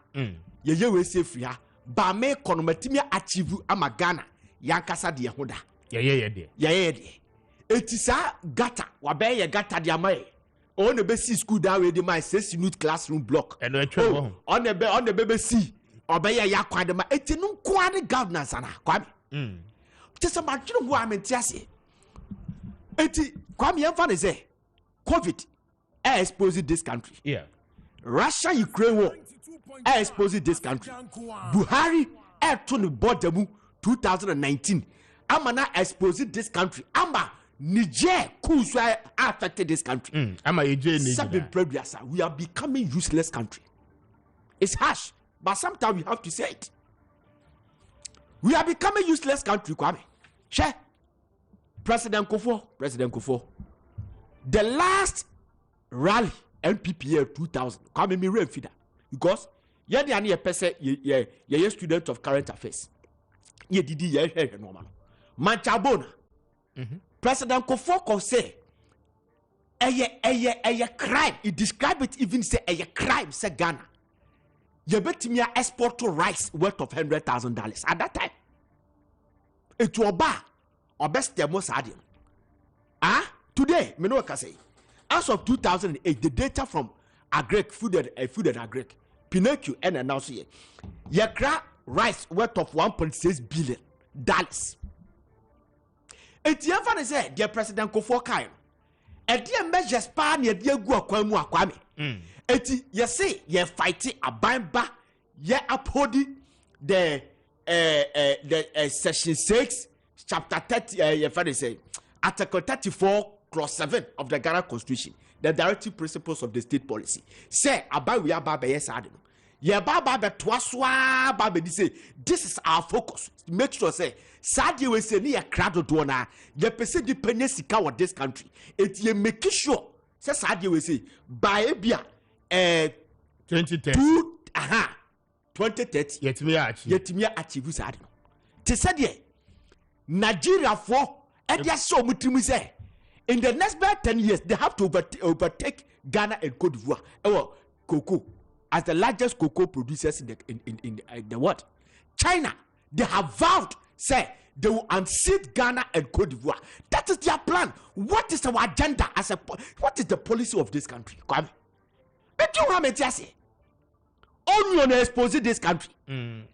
[SPEAKER 4] Ye we say efri ha. Ba me konomatimi achieve ama Ghana. Yankasa de hoda.
[SPEAKER 1] Yeah.
[SPEAKER 4] Etisa gata wabe ye gata de amaye. On the best school down with my 6 unit classroom block.
[SPEAKER 1] And
[SPEAKER 4] on the BBC obey ya kwade ma etinu kwade governance ana Kwame. Just about who am entiase. Eti Kwame yemfa ne say COVID exposing this country.
[SPEAKER 1] Yeah.
[SPEAKER 4] Russia Ukraine war exposing this country. Buhari to the border 2019. Amana exposing this country. Amba Niger coups affected this country. We are becoming useless country. It's harsh, but sometimes we have to say it. We are becoming useless country, Kwame. Share. President Kofo. The last rally NPPA 2000. Kwame me real fida. Because ye dey any person ye student of current affairs. Ye didi ye normal. Manchabona. President Kofo say a crime. He described it even say a crime say Ghana. You bet me export to rice worth of $100,000 at that time. It was bar or best demo sadium. Today, me know what I say. As of 2008, the data from Agric Food and Agric, Pinocchio and announced here, Yakra rice worth of $1.6 billion. It's your father said, dear President Kofo Kayo, a dear measures pan ye dear Kwame. Eti ye say ye fighting a bamba ye upholding the section 6 chapter 30 ye father say article 34 clause 7 of the Ghana Constitution, the directive principles of the state policy. Say about we are baba yes adino. Ye baba twaswa baba say this is our focus. Make sure say Sadi we say ni a crowd do na ye pese di penye sika wa this country. It ye make sure say Sadi we say by bia
[SPEAKER 1] 2030
[SPEAKER 4] 2030
[SPEAKER 1] yetimi
[SPEAKER 4] achieve sad no te said ye Nigeria for edia so mutimi say in the next 10 years they have to overtake Ghana and Cote d'Ivoire cocoa as the largest cocoa producers in the world. China, they have vowed say they will unseat Ghana and Cote d'Ivoire. That is their plan. What is our agenda what is the policy of this country? Kwame, but you have to say onion expose this country.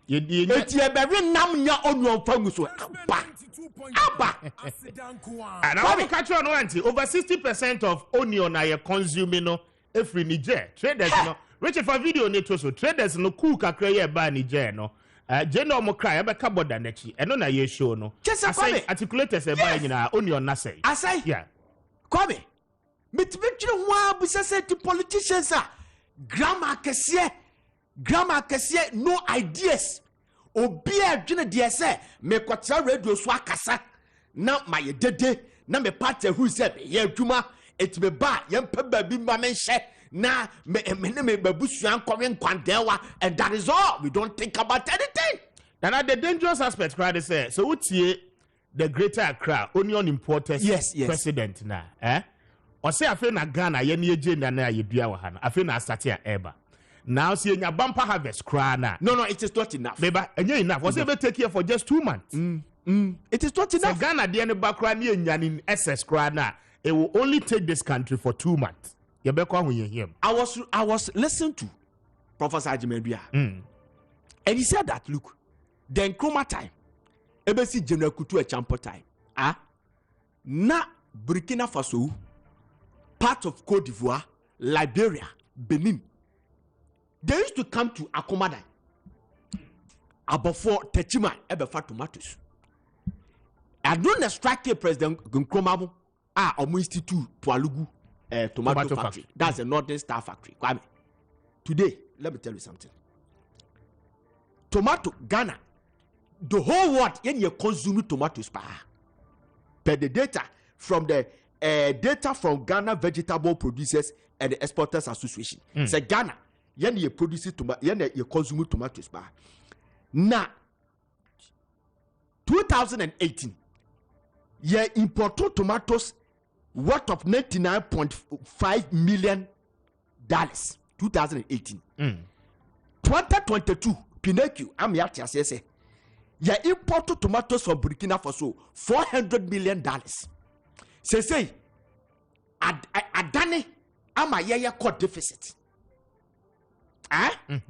[SPEAKER 4] It's a very namnya onion fungus.
[SPEAKER 1] And I will catch you on one thing. Over 60% of onion are consuming every Niger. Traders, Richard for video network so traders no cook a create by Niger no. General mo cry ebe kaboda nechi. Eno na ye show no.
[SPEAKER 4] I say
[SPEAKER 1] articulators e buy nyina onion na say.
[SPEAKER 4] I say
[SPEAKER 1] yeah.
[SPEAKER 4] Kwame. Mitwetwe wa busa say the politicians are grammar kese no ideas. Obi adwene de say me kwatra radio so akasa na my dede na me party who say ye adwuma et me ba ye mpa ba bi ma menhye na me babusuan kɔwe nkwandewa, and that is all. We don't think about anything.
[SPEAKER 1] And the dangerous aspect crowd say so utie the greater Accra onion importers
[SPEAKER 4] yes.
[SPEAKER 1] president na or say afi na Ghana ye ne agenda na ye dua wa ha na afi na start ya eba now see nya bumper harvest cry na
[SPEAKER 4] no it is not enough
[SPEAKER 1] beba enye enough was ever take here for just 2 months
[SPEAKER 4] it is not enough.
[SPEAKER 1] So Ghana de ne ba cry na nya in excess cry na it will only take this country for 2 months. You be kwa when you
[SPEAKER 4] I was listening to Professor Ajimebia and he said that look the Nkrumah time ebesi General Kutu Echampo time na Burkina Faso, part of Cote d'Ivoire, Liberia, Benin, they used to come to Akomadan about for Techima ebefa tomatoes. I don't strike President Nkrumah Omo Institute Pualugu tomato factory. That's a Northern Star factory. Kwame. Today, let me tell you something. Tomato Ghana, the whole world you consume tomatoes per the data from Ghana Vegetable Producers and the Exporters Association. Say Ghana, you produce you consume tomatoes per. Now, 2018, you import tomatoes worth of $99.5 million. 2018. 2022, Pinocchio, I'm here to say, you import tomatoes from Burkina Faso, $400 million. Say, Adane, I'm a year court deficit.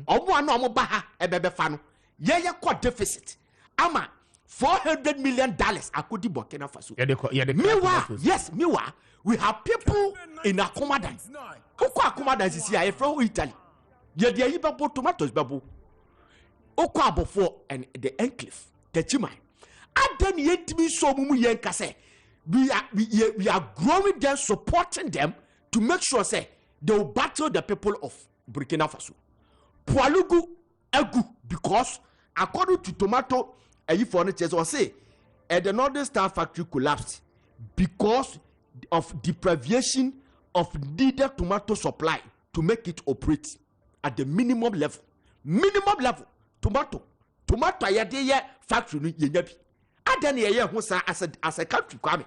[SPEAKER 4] Omo baha ebebe fano. Year court deficit. Ama $400 million. I could Burkina Faso. Meanwhile, we have people in Akomadan. Oko Akomadan is here from Italy. Ye de yi babo tomatoes babo. Oko abofo and the enclave, the Chimai. Adan yet me so mumu yen kase. We are growing them, supporting them to make sure say they will battle the people of Burkina Faso. Pualugu egu because according to tomato furnitures or say the Northern Star factory collapsed because of deprivation of needed tomato supply to make it operate at the minimum level. Minimum level tomato ayade factory no yenyabi. Adani ye ho sa as a country Kwame.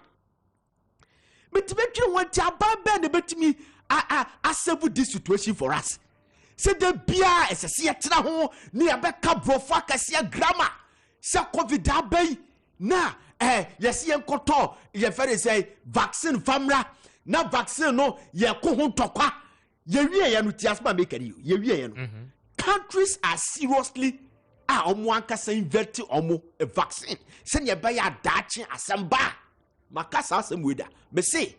[SPEAKER 4] Betibetwe want ababa na betimi asave this situation for us. Say the bia esese yetena ho ne yabeka brofo akasia grammar. Say covid abay na yes yenkoto ye fere say vaccine famra na vaccine no ye ko ho tokwa ye wie ye no tiasma make you ye wie ye no. Countries are seriously omo ankasa invent omo a vaccine. Say ye buy adachi asamba makasa asemweda me say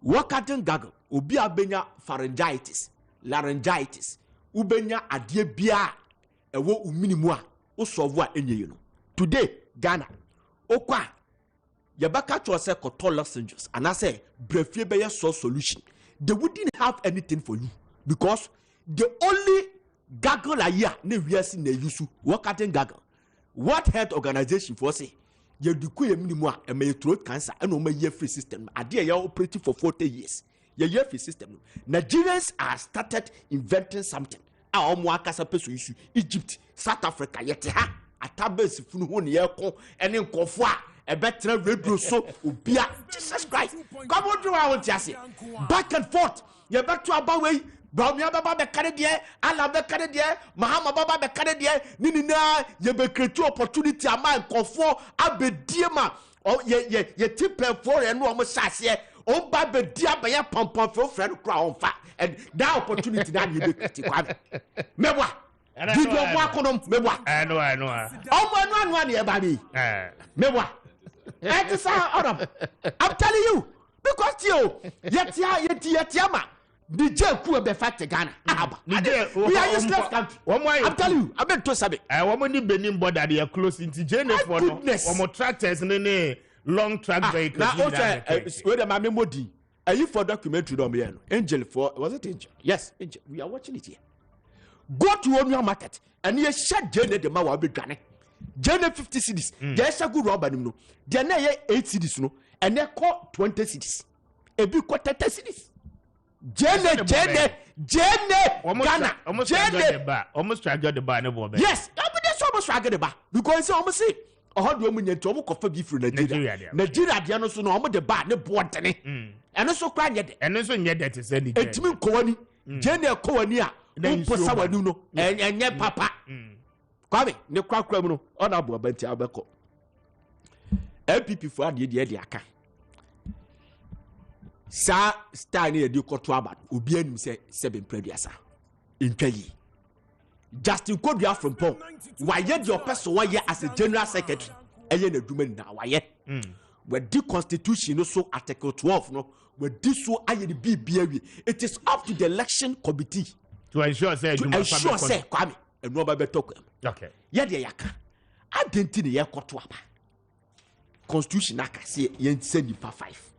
[SPEAKER 4] wakaden gago obi abenya pharyngitis laryngitis ubenya ade bia ewo uminimu a usovu a enye no. Today Ghana okwa yabaka to say koto Los Angeles and I say brefie be your solution. They wouldn't have anything for you because the only gaggle a year ne wiase na yusu wakaden gago. What health organization for say you do minimum a may throat cancer and no year free system. Idea you operating for 40 years. Your year free system. Nigerians are started inventing something. Our Mwakasa Pesu issue Egypt, South Africa, yet ha atabes funu ye ko ene nkofo a better radio so ubia Jesus Christ. Come on, do I want to say back and forth. You back to about way. Bawumia baba be kare die, ala be kare die, Mahama baba be kare die, nini na ye be create opportunity ama nkofo abedie ma o ye tipe for e no o mo sase o ba be dia be ya pompom for friend kra on fa and that opportunity that ye be create Kwame mebwa did you walk on mebwa I know o mo anu e ba bi mebwa it is all I'm telling you because you yetia ma DJ ku be fact Ghana. We are useless country. I'm telling you, I've been to Sabe.
[SPEAKER 1] Woman ni Benin border they are close into Jane for no. Omo tractors ne long track vehicles.
[SPEAKER 4] Now where the mama modi. Are you for documentary no me? Angel for was it Angel? Yes, Angel. We are watching it here. Go to Omia market and you shut Jane the ma wa be Ghana. Jane 50 cities. There's a good rubber no. There na 8 cities no and they call 20 cities. E bi ko 30 cities. Ghana.
[SPEAKER 1] Almost struggle the bar.
[SPEAKER 4] Yes, that's almost struggle the bar because almost say, how do you mean to coffee beef from Nigeria? Nigeria, no so no the bar, no board, and also crying yet, and also yet that is any. It's me, Coani, Jane Coania, then for someone you know, and yet papa. Kwame, the crowd criminal, honorable Benty Albeco. LPP for the Aka. Sa star near the Kotwaba, Ubian say 7 prediasa. In Kelly. Justin Kobia from Paul. Why yet your person why as a general secretary? And a woman now, why yet? With the constitution also article 12, no, with this so I be BB. It is up to the election committee
[SPEAKER 1] to ensure say
[SPEAKER 4] Kwame and Robert talk.
[SPEAKER 1] Okay.
[SPEAKER 4] Yet the yaka. I didn't think the Kotwaba. Constitution aka say yen send you 5.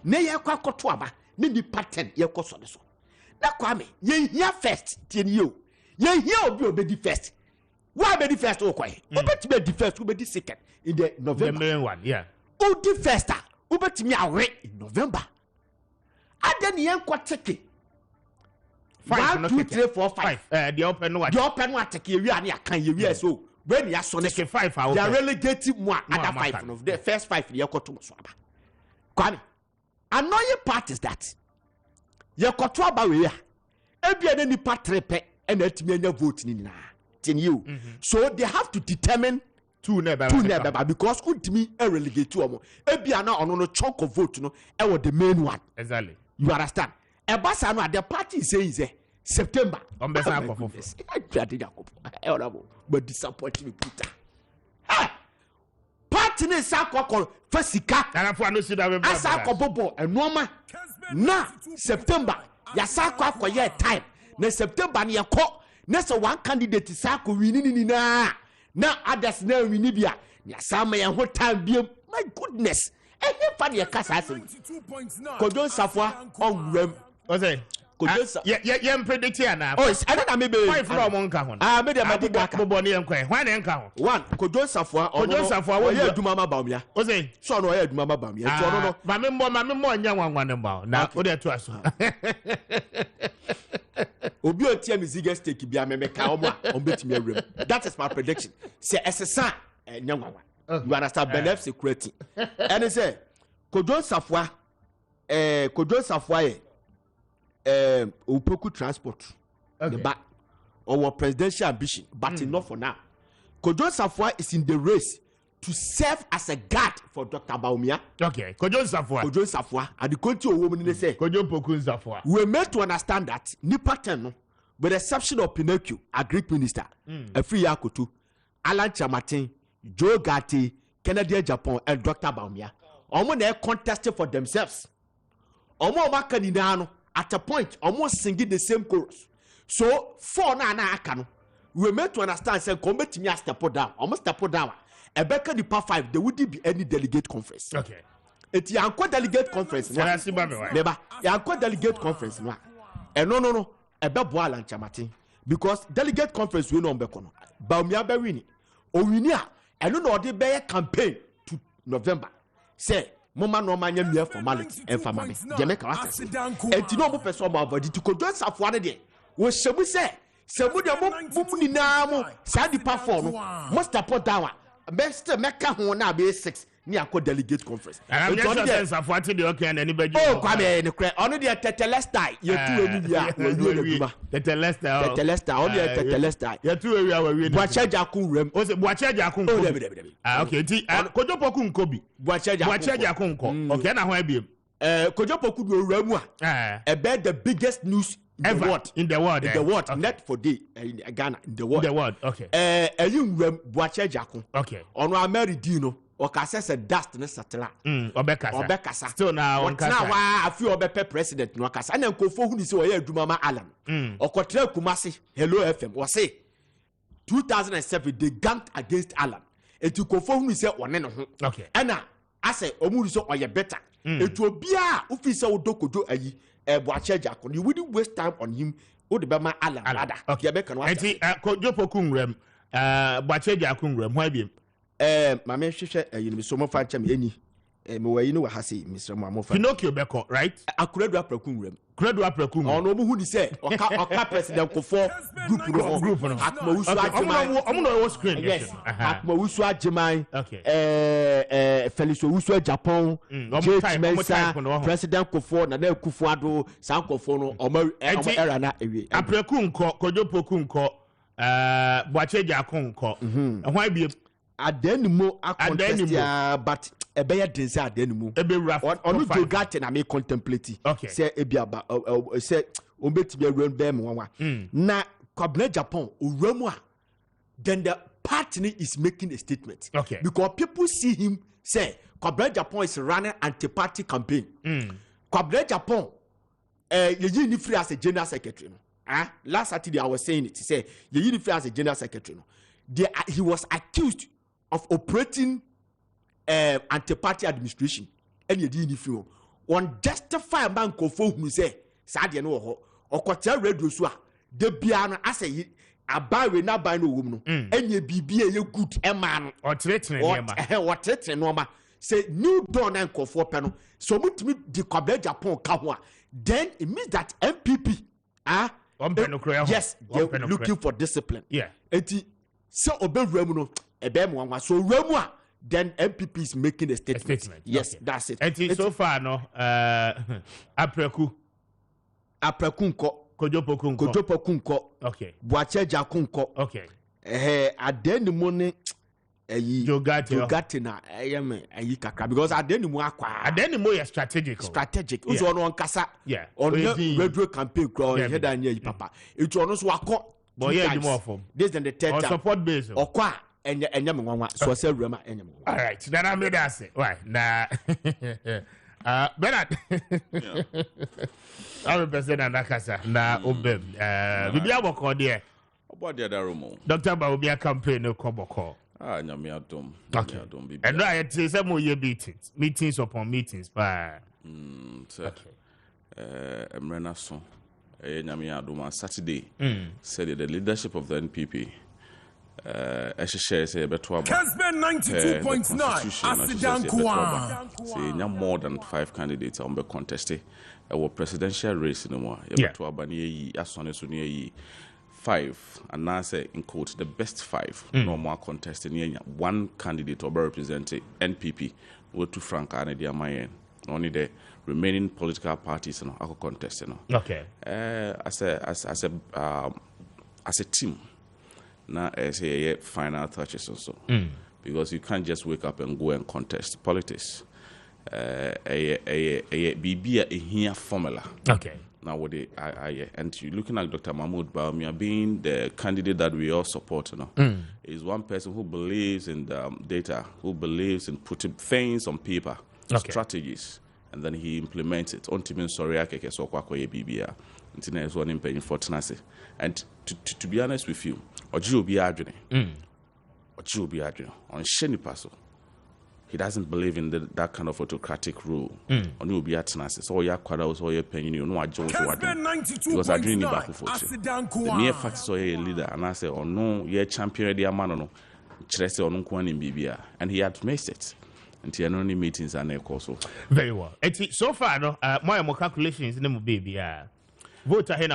[SPEAKER 4] Ne ye kwa koto aba ne ni pattern ye koso ne so na Kwame ye here first tie you ye here obi obedi first why be the first okwai obeti be the first obedi second in the November
[SPEAKER 1] the main one
[SPEAKER 4] odi first obeti me awe in November aden ye kwa take 1 2 3 4 5
[SPEAKER 1] the open one
[SPEAKER 4] take ye wi ani akan ye wi so when ya so ne
[SPEAKER 1] 5
[SPEAKER 4] they are relegating more other 5 of the first 5 ye koto so aba Kwame. Annoying part is that you koto aba we ya ebia na nipa trepe and etimi anya vote ni na tin you so they have to determine
[SPEAKER 1] two never
[SPEAKER 4] because ultimately relegate to omo ebia na ono no chunk of vote no e was the main one
[SPEAKER 1] exactly
[SPEAKER 4] you understand ebasa no the party is saying September
[SPEAKER 1] on besa akofo
[SPEAKER 4] but disappoint me puta party ne sa kokol fasika
[SPEAKER 1] and afọ no see that we
[SPEAKER 4] asa kobobo enoma na September ya sa kwa ye time na September na yakọ na so one candidate sa ko wini ni na others na wini bia ya sa ma ya ho time bia my goodness fa de kasa asem Kojo Safwa onwem
[SPEAKER 1] say yeah predict here now.
[SPEAKER 4] Oh, I don't know maybe
[SPEAKER 1] 5 from one kahon.
[SPEAKER 4] Me dey madi baka
[SPEAKER 1] boboni enkwe. Why na enka ho?
[SPEAKER 4] 1 Kojo Safwa
[SPEAKER 1] wo
[SPEAKER 4] ye aduma ma bawmia.
[SPEAKER 1] O say
[SPEAKER 4] so no ye aduma ma bawmia. So no
[SPEAKER 1] ma me mo nya wanwan mba. Na o dey to aso.
[SPEAKER 4] Obi otia me ziga stake bia me ka omo a betimi awrem. That is my prediction. Say esesa nya wanwan. You understand benefit security. And say Kojo Safwa ye Upoku transport. Okay. The back our presidential ambition, but enough for now. Kojo Safwa is in the race to serve as a guard for Dr. Baumia.
[SPEAKER 1] Okay, Kojo
[SPEAKER 4] Safwa, and the country of women say
[SPEAKER 1] Kojo Poku Safwa.
[SPEAKER 4] We made to understand that Nipaten, with the exception of Pinocchio, a Greek minister, a free Yakutu, Alan Chamatin, Joe Gatti, Canadian Japan, and Dr. Baumia. Omo they contested for themselves. Omo Makanino. At a point, almost singing the same chorus. So, 4 na akano. We made to understand, say, come to me, step down, almost step down. A better the part 5, there wouldn't be any delegate conference.
[SPEAKER 1] Okay.
[SPEAKER 4] It's your delegate conference. Neba, your delegate conference. And no, a babual and chamati. Because delegate conference will not be kono. Baumia Berini. Owinia, and no, the bear campaign to November. Say, Mama no man mere formality and family. Jamaica access. And to know person about body to Kojo Safwa de. We shebu say, shebu de mo ni na mo sa di perform. Must support down. Best meka ho na be 6 ni akọ delegate conference.
[SPEAKER 1] I'm just Safwa to the okay and anybody.
[SPEAKER 4] Oh, Kwame ne kre. Onu de tetelesta ye tu eni bia. Tetelesta. Onu de tetelesta.
[SPEAKER 1] Ye tu ewia wa wi.
[SPEAKER 4] Buacheja kun rem.
[SPEAKER 1] O se Buacheja kun. Okay, ti Kojo Poku nkobi. Buacheja kun ko. Okay na ho abiem.
[SPEAKER 4] Kojo Poku do rem a. About the biggest news
[SPEAKER 1] ever in the world.
[SPEAKER 4] In the world. Okay. Not for day in Ghana, in the world.
[SPEAKER 1] In the world. Okay.
[SPEAKER 4] You rem Buacheja kun.
[SPEAKER 1] Okay.
[SPEAKER 4] Onu Ameridino. Okasa se dust ne satela obekasa
[SPEAKER 1] still now
[SPEAKER 4] wa afi obepe president no okasa na nkofo hu ni se oye aduma ma Alan okotra kumase Hello FM we say 2007 they ganked against Alan etu kofo hu ni se one ne ho
[SPEAKER 1] okay
[SPEAKER 4] ana ase omuri so oye better etu obia ofi se odokojo ayi Buacheja ko you wouldn't waste time on him o de be ma Alan rather okay be kan wa
[SPEAKER 1] enti Kojo Poku nrem Buacheja ko nrem ho abiem
[SPEAKER 4] mama hwehwe yini so mo fa ncha me eni me wayi no wa hase misra mo amofa
[SPEAKER 1] Pinocchio beko right
[SPEAKER 4] Akuradu Apraku nrem
[SPEAKER 1] Akuradu Apraku
[SPEAKER 4] ono mo hu di se oka president ko for group no akma wusu ajiman
[SPEAKER 1] omo no screen
[SPEAKER 4] yes akma wusu ajiman
[SPEAKER 1] okay
[SPEAKER 4] Felix wusu Japan Mensa president ko for na Akufo Addo sankofo no omo era na ewie
[SPEAKER 1] Apraku nko Kojo Poku nko Buacheja nko ho abiem
[SPEAKER 4] adenimo a contest ya but ebeye dense adenimo onu jogate na me contemplate say ebiaba say ombeti be run be me wanwa na Kwame Japan owramu a then the party is making a statement because people see him say Kwame Japan is running anti-party campaign Kwame Japan ye ni free as a general secretary last Saturday I was saying it say ye ni free as a general secretary he was accused of operating anti-party administration and you didn't feel one justify man ko fo hu say saade no ho okotia radio so a de bia no asay abawe na ban no wom no enye bibia ye good e ma no otetre no ma say new dawn and ko fo pe no so mutimi di Kwame Japan ka ho a then it means that MPP yes they're looking for discipline enti so obewura mu no so Remua, then MPP is making a statement. Yes, okay. That's it.
[SPEAKER 1] And so far, no, Apraku
[SPEAKER 4] nko,
[SPEAKER 1] Kojo Poku nko,
[SPEAKER 4] okay. Buacheja nko,
[SPEAKER 1] okay.
[SPEAKER 4] At the end morning,
[SPEAKER 1] Jogate
[SPEAKER 4] na kakra because at the end
[SPEAKER 1] more strategic.
[SPEAKER 4] Uzo ono nkasa.
[SPEAKER 1] Yeah.
[SPEAKER 4] On radio campaign crowd head and ye papa. It was wako.
[SPEAKER 1] Boy, yeah, more from
[SPEAKER 4] this than the third time.
[SPEAKER 1] Support base.
[SPEAKER 4] Okwa. So say Rema
[SPEAKER 1] all right, then I made that say why nah Bernard. I'm person and Nakasa. Na Obem. Bibia Boko there.
[SPEAKER 10] About the other room.
[SPEAKER 1] Dr. Baubia campaign no Koboko.
[SPEAKER 10] Nyamia dom.
[SPEAKER 1] Okay. And I say some more meetings upon meetings. Okay.
[SPEAKER 10] Emrena son. Nyamia dom on Saturday. Said the leadership of the NPP. Kessben
[SPEAKER 1] 92.9.
[SPEAKER 10] Say more than 5 candidates on the contested. Our presidential race no more. To Abani as soon as 5 and now say in quote the best 5 no more contesting one candidate or representing NPP were to Frank and the Mayen. Only the remaining political parties and our contesting.
[SPEAKER 1] Okay.
[SPEAKER 10] As a team. Now, as a final touches also, because you can't just wake up and go and contest politics. BB a here formula.
[SPEAKER 1] Okay.
[SPEAKER 10] Now, what and you looking at Dr. Mahmoud Bawumia being the candidate that we all support, is one person who believes in the data, who believes in putting things on paper, strategies, and then he implements it. On Timin Soriake, so Kwakwe BBA, and is one in paying for tenacity. And to be honest with you, Oji be Adrian. Oji be Adrian. On Sheni Paso, he doesn't believe in that kind of autocratic rule. On you be Atanasi. So ya kwada also your penny, you know, I joined what because I didn't need back for the mere fact so a leader, and I say, oh no, ye champion the Amano, Chese on Kwan in Bibia, and he had missed it. Until only meetings and also.
[SPEAKER 1] Very well. So far, no, my calculations in the baby. Vote ahead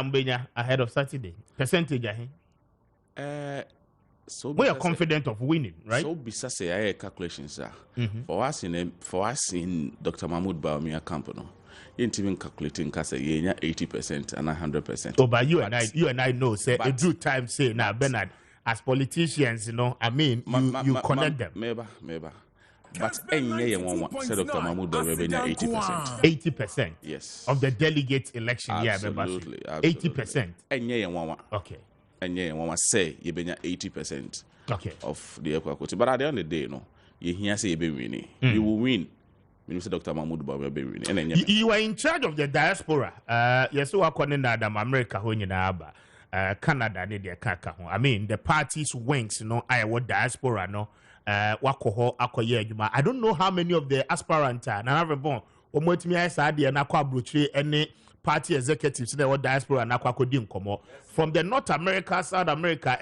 [SPEAKER 1] of Saturday. Percentage ahead.
[SPEAKER 10] So
[SPEAKER 1] we are confident of winning, right?
[SPEAKER 10] So besides say calculations are for us in Dr. Mahmoud Bawumia camp, no, you ain't even calculating because 80% and 100%.
[SPEAKER 1] Oh, but you and I know say a due time say now Bernard as politicians, I mean you connect them.
[SPEAKER 10] Maybe. But any one said Dr. Mahmoud Bawumia 80%.
[SPEAKER 1] 80%.
[SPEAKER 10] Yes.
[SPEAKER 1] Of the delegate election,
[SPEAKER 10] absolutely.
[SPEAKER 1] 80%.
[SPEAKER 10] Any one.
[SPEAKER 1] Okay.
[SPEAKER 10] And one say you be 80% of the equity. But at the end of the day, you hear say you be winning. You will win. When you say Dr. Mahmoud Bawumia be winning.
[SPEAKER 1] You are in charge of the diaspora. Yes, we are calling Adam America Canada I mean the party's wings, I what diaspora I don't know how many of the aspirants are any party executives in the diaspora from the North America, South America,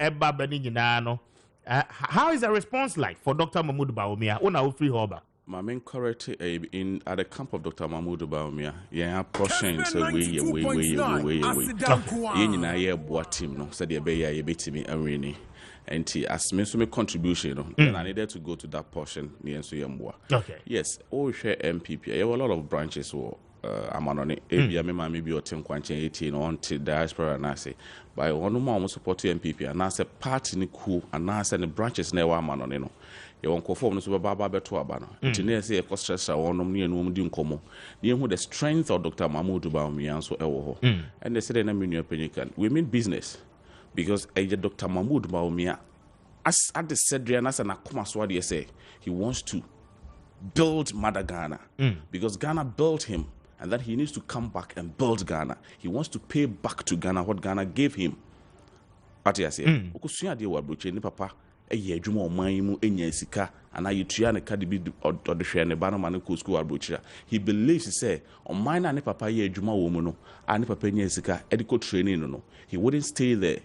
[SPEAKER 1] how is the response like for Dr. Mahmoud Bawumia?
[SPEAKER 10] My main correct in at the camp of Dr. Mahmoud Bawumia, portion so we team no said you beat me arena. And as me contribution, then I needed to go to that portion near Suyambua.
[SPEAKER 1] Okay.
[SPEAKER 10] Yes, all share MPP. There were a lot of branches I'm on it. Maybe or 10 quantum 18 on to diaspora and I say, by one more support MPP and I say party in cool and I send the branches never man on you won't conform to Baba Betuabano. Engineers say a cost stressor or no near Num Como. Near who the strength of Dr. Mahmoud Bawumia so and they said in a mini opinion, we mean business. Because Dr. Mahmoud Bawumia, as at the Cedrian as an Akumaswadi say, he wants to build Mother Ghana. Because Ghana built him, and that he needs to come back and build Ghana. He wants to pay back to Ghana what Ghana gave him. What I say, Okusuya de Wabruche ni papa, Juma Maimu, Sika, and I Triana Kadibi or the Shane Banamana Kusku Wabrucha. He believes, he say, on mine and papa Juma woman, and papa Sika, edico training, no. He wouldn't stay there.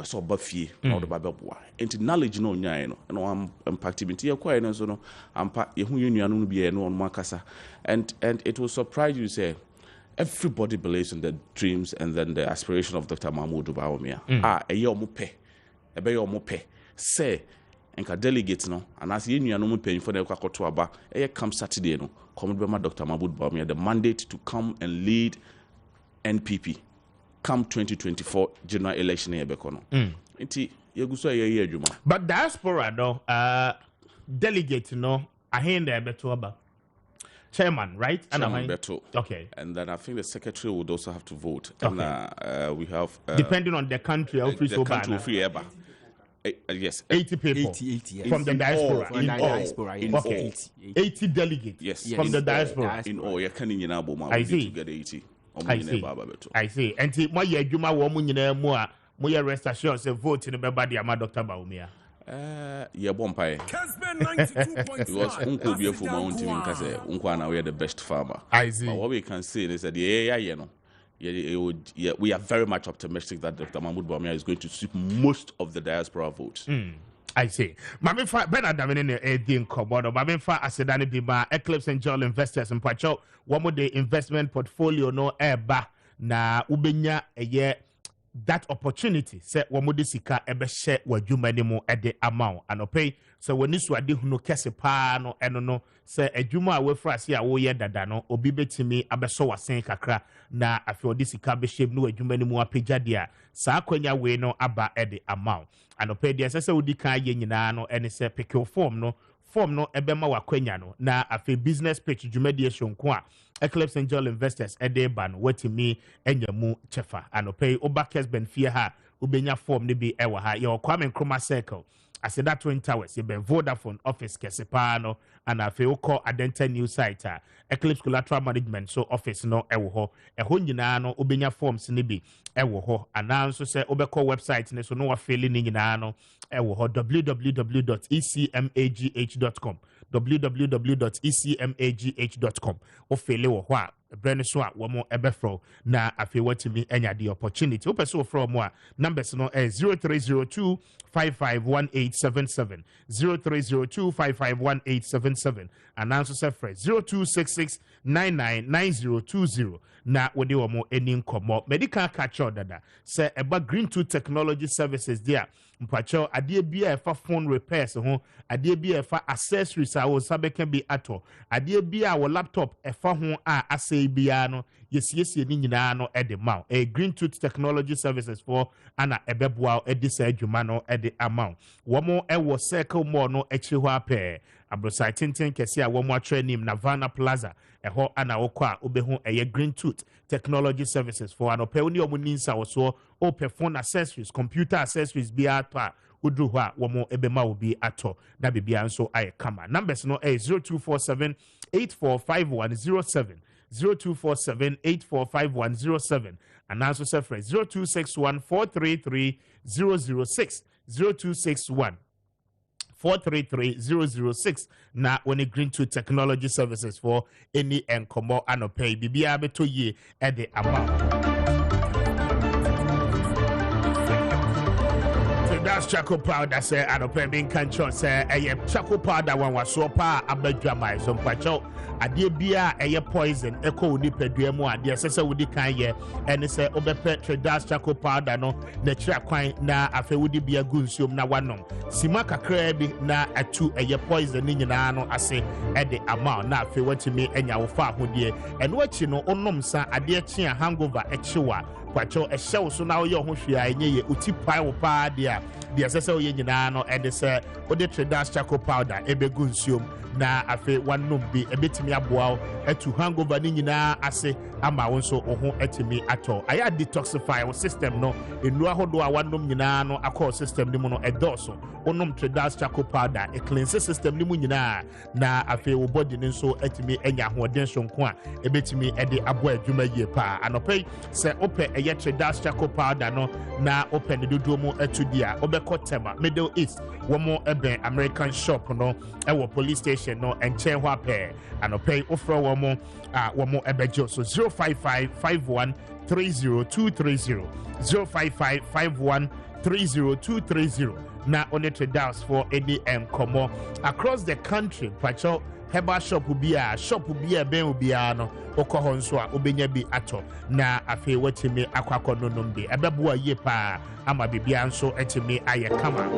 [SPEAKER 10] So Buffy or the Bible into knowledge no nyano and I'm impactability acquired so no union be no on Makasa and it will surprise you say everybody believes in the dreams and then the aspiration of Dr. Mahmoud Bawumia. A year mope a bay or mope say and ka delegate no and as you no paying for the Kakoto aba come Saturday no come by Dr. Mahmoud Bawumia the mandate to come and lead NPP come 2024 general election here bekono.
[SPEAKER 1] But diaspora no delegate no ahenda beto chairman, right?
[SPEAKER 10] Chairman beto.
[SPEAKER 1] Okay.
[SPEAKER 10] And then I think the secretary would also have to vote. And we have
[SPEAKER 1] depending on the country,
[SPEAKER 10] the country free eba. yes.
[SPEAKER 1] 80 people
[SPEAKER 4] 80
[SPEAKER 1] from the diaspora.
[SPEAKER 4] From the diaspora, yes.
[SPEAKER 1] Okay. 80 delegates from the diaspora.
[SPEAKER 10] In all, you can't
[SPEAKER 1] I see.
[SPEAKER 10] get 80.
[SPEAKER 1] I see. And my Yajuma woman in more, my rest assured say vote in the body of my Dr. Baumia.
[SPEAKER 10] Yeah, Bompire.
[SPEAKER 11] Kessben 92.9.
[SPEAKER 10] It was Uncle Beer for my own team because Uncle we are the best farmer.
[SPEAKER 1] I see.
[SPEAKER 10] But what we can say is that we are very much optimistic that Dr. Mahmoud Bawumia is going to sweep most of the diaspora votes.
[SPEAKER 1] I see. Mami fa Bernard Davine Edin Kobodo. Mami fa Asedani Biba Eclipse Angel Investors and Pacho. One of the investment portfolio no eba na ubenya eye that opportunity. Say one of the sika ebe share wajuma nimo ede amount anope. So when this wadi huno kese pa no eno say ejuma we frasi a wo ye dada no obi betimi abeso wasen kakra na afi odi sika be shame no ejuma nimo apagya dia saa kwanya we no aba ede amount anope dia say odi kan ye nyina no ene say pick your form no ebe ma wakwanya no na afi business pitch dwumadi ehonko a Eclipse Angel Investors ede ba no watimi enyamu chefa anope oba Kessben fie ha ubenya form ne bi ewa ha ye Kwame Nkrumah circle Aseda Twin Towers, you Vodafone office Kessepano, and a Feuco Adenta new site, Eclipse Collateral Management, so office no ewo, a Hunjinano, Ubenya forms nibi, ewo, and now so say Obeco website, and so no failing in Nano, ewo, www.ecmagh.com, www.ecmagh.com, or fail wa. Breniswa wamo ebefro na afi watimi enya the opportunity opeso from more numbers no 0302 551877 0302 551877 and answer sefre 0266 999020 na wodi wamo eni nkomo medical catch dada say eba Green Tooth Technology Services there mpacho adie bia efa phone repairs ho adie bia efa accessories a wo sabe can be ato adie bia wo laptop efa ho a ase bia no yesiesie ni nyina no ede ma a Green Tooth Technology Services for ana ebeboa edi sa adwuma no ede amount womo ewo circle mall no echi ho ape abrosa tintin kesi a womo atwa nim Navana Plaza eho ana wokwa obehu eye Green Tooth Technology Services for anope oni omuninsa wo so open phone accessories computer accessories bia to udru ho a womo ebema obi ato na bibia nso aye kama numbers no 0247 845107 0247 845107 and also sefre 0261 433 006 0261 433-006 na when Green Tooth Technology Services for any enkomo anope bibia beto ye at the amount. That's charcoal powder, say, and open being control, say, a charcoal powder one was so pa abedramai, some pacho, a dear beer, a poison, echo nipper, dear dear sister would decline ye, and say, Obepetre, that's charcoal powder, no, the track quine, na, a fe would be a goonsum, na one no. Simaka crabby, na, a two, a poison in your ano, I say, at the amount, now, if you want to me, and your father, dear, and what you know, onomsa, a dear chin hangover, a chua. Pacho a show so now your hushia and ye uti pile pa dear the assessor yenano and the sir or the traders charcoal powder ebe gunsium na afe one num be a bit me abow a to hangover nina ase ama wonso oho etimi ato aya detoxify system no enu ahodo a one num nyina no akọ system ni mu no edoso onum traders charcoal powder a cleanse system ni mu nyina na afe wo body ni nso etimi enya hoden so nko a ebetimi ede abo adwuma yie pa anope se ope eye traders charcoal powder no na open the domo etudia obekọ tema Middle East womo ebe American shop no ewo police station no enche ho ape anope ofro womo ebejo so 0555130 0555130 na on the traders for any enkomo across the country pacho heba shop bi a ben obi a no okoho nso a obenya bi ato na afi watimi akwakọ nonom bi ebeboa ye pa ama bibia nso etimi aye kama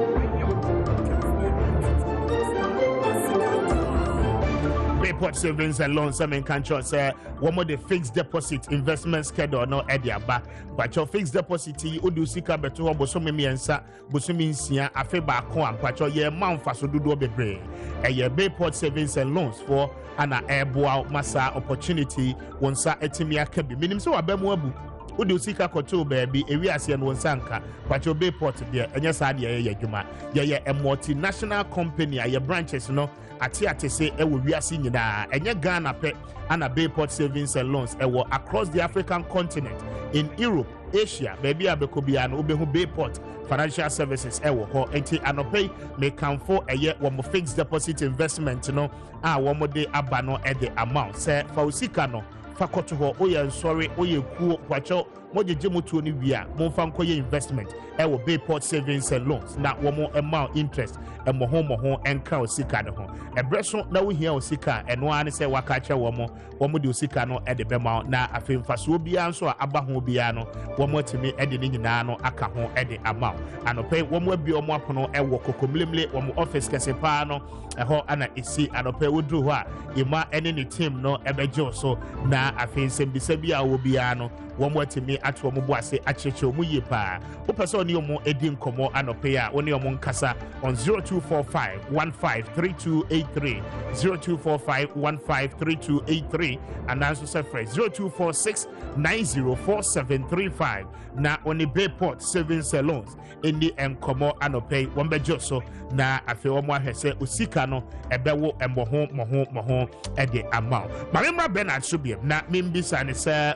[SPEAKER 1] Port savings and loans, some in control say one of the fixed deposit investment schedule no ediaba. But your fixed deposit udu sika beto bosomi miensa bosomi nsia afeba ko ampacho ye manfa so dudu bebre. Eye Bayport savings and loans for ana airboa masa opportunity wonsa etimi akabi. Minim so abemu abu wode usika koto baby ewi ase no nsanka kwacho Bayport de enye saa de ye adwuma ye a multinational company a ye branches no ate say ewo wiase nyina enye Ghana pe ana Bayport savings and loans ewo across the African continent, in Europe, Asia, baby abekobia no obehu Bayport financial services ewo ho enti anope me kanfo eye wo fixed deposit investment no a wo mo de aba no e the amount say fa usika no fakoto ho oye nsori oye kuo kwacho mojeje mutuo ni wia momfa nkoye investment ewo Bayport savings and loans na wo mo amount interest mo ho enka osika no ho ebreso na wo hia osika eno ane se wakache wo mo de osika no e de bema na afemfaso bia nso aba ho bia no wo mo timi e de nyina no aka ho e de amount anope wo mo abi omo apono ewo kokomlemle wo mo office kese pa no eho ana esi anope wodru ho a ima ene ne team no ebeje so na afensem bisa bia wo bia no wo mo timi ato mo boase acheche mo ye pa wo pese oni omo edi nkomo anope a oni omo nkasa on 0245153283 0245153283 and also say 0246904735 na oni Bayport savings and loans in the nkomo anope wo bejo so na afi wo mo ahwese osika no ebewo moho e de amount Marima Bernard Subiem na mimbisa ne say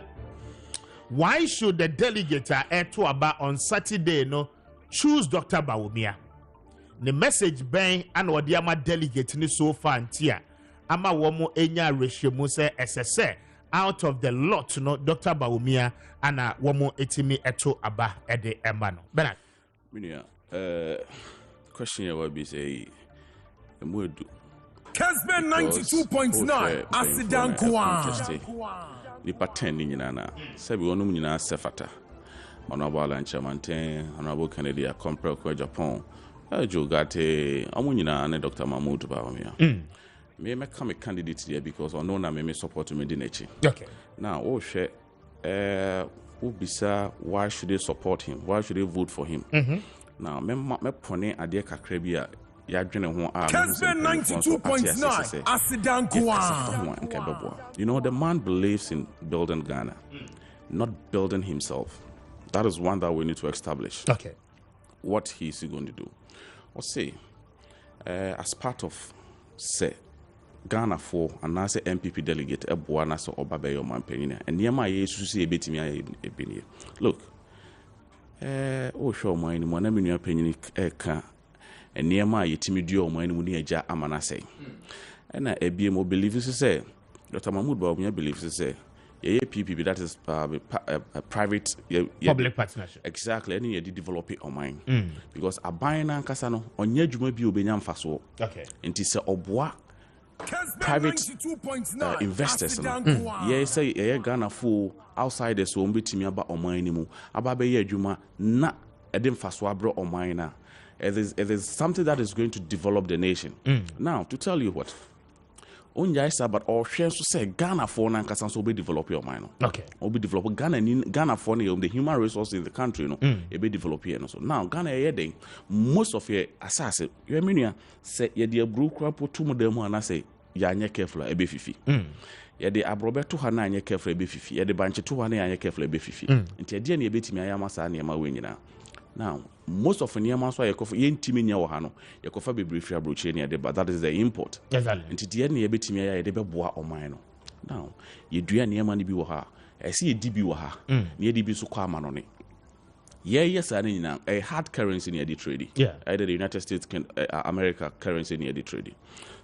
[SPEAKER 1] why should the delegate to about on Saturday no choose Dr. Bawumia? The message bang and odiama delegate ni so far antia ama womo enya ratio mu say SSA out of the lot no Dr. Bawumia ana womo etimi eto aba ede emma no. Bernard.
[SPEAKER 10] Minia question you will be say emuedu
[SPEAKER 11] Kessben 92.9 Asidan Kwa
[SPEAKER 10] nipa 10 ni nyina na sabi wonum nyina sefata honorable Lanchamanten honorable Kennedy a compare ko Japan jogate amu nyina ne Dr. Mahmoud Bawumia me come a candidate there because I know na me support me dinechi.
[SPEAKER 1] Okay,
[SPEAKER 10] now share ubisa why should they support him, why should they vote for him? Now me pone ade kakra bi a Kessben
[SPEAKER 11] 92.9 Asidan Kwa.
[SPEAKER 10] You know, the man believes in building Ghana, not building himself. That is one that we need to establish.
[SPEAKER 1] Okay,
[SPEAKER 10] what he is going to do. Or say, as part of say Ghana for and as a MPP delegate, a Buana so Obabeyo Mampenina, and near my see a bit me a penny. Look, show my in opinion, and near my timidio my munia amanase. And a BMO believes to say, Dr. Mahmoud Bawumia believes to say, PPP, that is a private
[SPEAKER 1] public partnership.
[SPEAKER 10] Exactly, any you develop it on mine. Because a buying and casano on your jume be obenyam faso.
[SPEAKER 1] Okay.
[SPEAKER 10] And it's a obwa private investors. Yes, say Ghana full outsiders won't be timmy about on mine anymore. Ababe ye juma na edim faso abro on mine. It is something that is going to develop the nation. Now, to tell you what. But all shares to say Ghana for Nankasan so be develop your mind.
[SPEAKER 1] Okay.
[SPEAKER 10] Or be develop Ghana for the human resources in the country, be develop here. So now Ghana heading most of your assassin, you mean say ye dear brew crop to modem and I say ya careful a be fifi. Ye de abrobe to hana and careful a be fifi, ye de banche to hana and careful a be fifi. Into a dear near bit me Yamasa near my winning. Now, most of the Yamas why you coffee intimate Hano, you coffee be briefly abrochenia, but that is the import.
[SPEAKER 1] Exactly.
[SPEAKER 10] And to the end, you bet me a deba bois or mine. Now, you do near money be waha. I see a DB waha, near DB so common on it. Yes, I mean, a hard currency near the trading.
[SPEAKER 1] Yeah,
[SPEAKER 10] either the United States can America currency near the trading.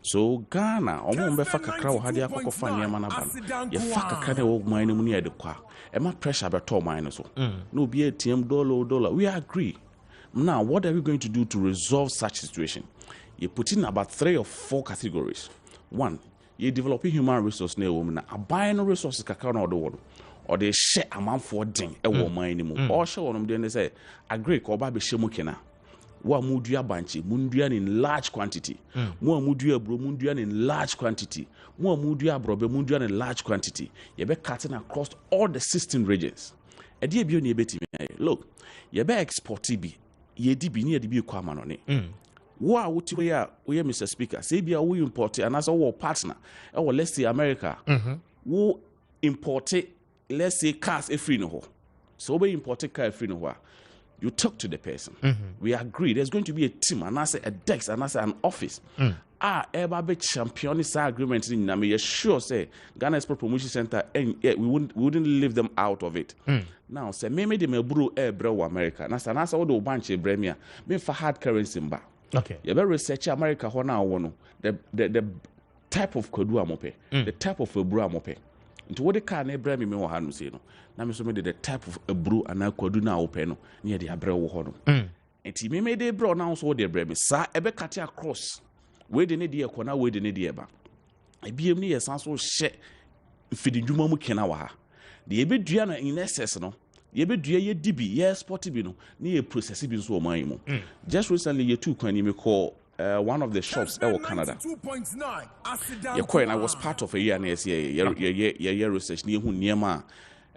[SPEAKER 10] So Ghana, almost befaka crowd had ya kokofan yamanaban. Ya faka kane wo mine near the qua. And my pressure about all mine so. No be ATM dollar. We agree. Now, what are we going to do to resolve such situation? You put in about 3 or 4 categories. One, you developing human resource near women. A buying resources kakana or the world. Or they share amount for ding a woman anymore. Or show them then they say, agree, ko ba be shemukena. Wa mudia banchi, mundian in large quantity. More mudia bro, mundian in large quantity. More mudia bro, mundian in large quantity. You be cutting across all the 16 regions. A dear be beti look, you be export TB. Ye DB near the Kwame on it. What would we are, Mr. Speaker? Say, be a we import and as a war partner, or let's say America, who import it, let's say cars a free no. So we imported car free no you talk to the person. We agree there's going to be a team, and I say a desk, and I say an office. Ever be champion this agreement in Nami. Sure say Ghana Export Promotion Center, and we wouldn't leave them out of it. Now say maybe they may brew bro America. And I say all the bunch of bremia. Me for hard currency mba.
[SPEAKER 1] Okay.
[SPEAKER 10] You better research America now one the type of kodu amope, the type of brew amope. Into what the car ne bremi me wa hanu say no. Na me so me the type of a brew and I kodu na open no near the abre wo hono. Enti me de bro now so the bremi sa ebe kate across. We de ne de ekona we de ne de eba. Ebiem ne yesan so hye fidi dwuma mu kena wa ha. De ebe dua na in excess no. Ye be dua ye dibi ye sport bi no ne ye process bi so o man mu. Just recently ye two kwani me call one of the shops in Canada. And I was part of a year and year research near who near ma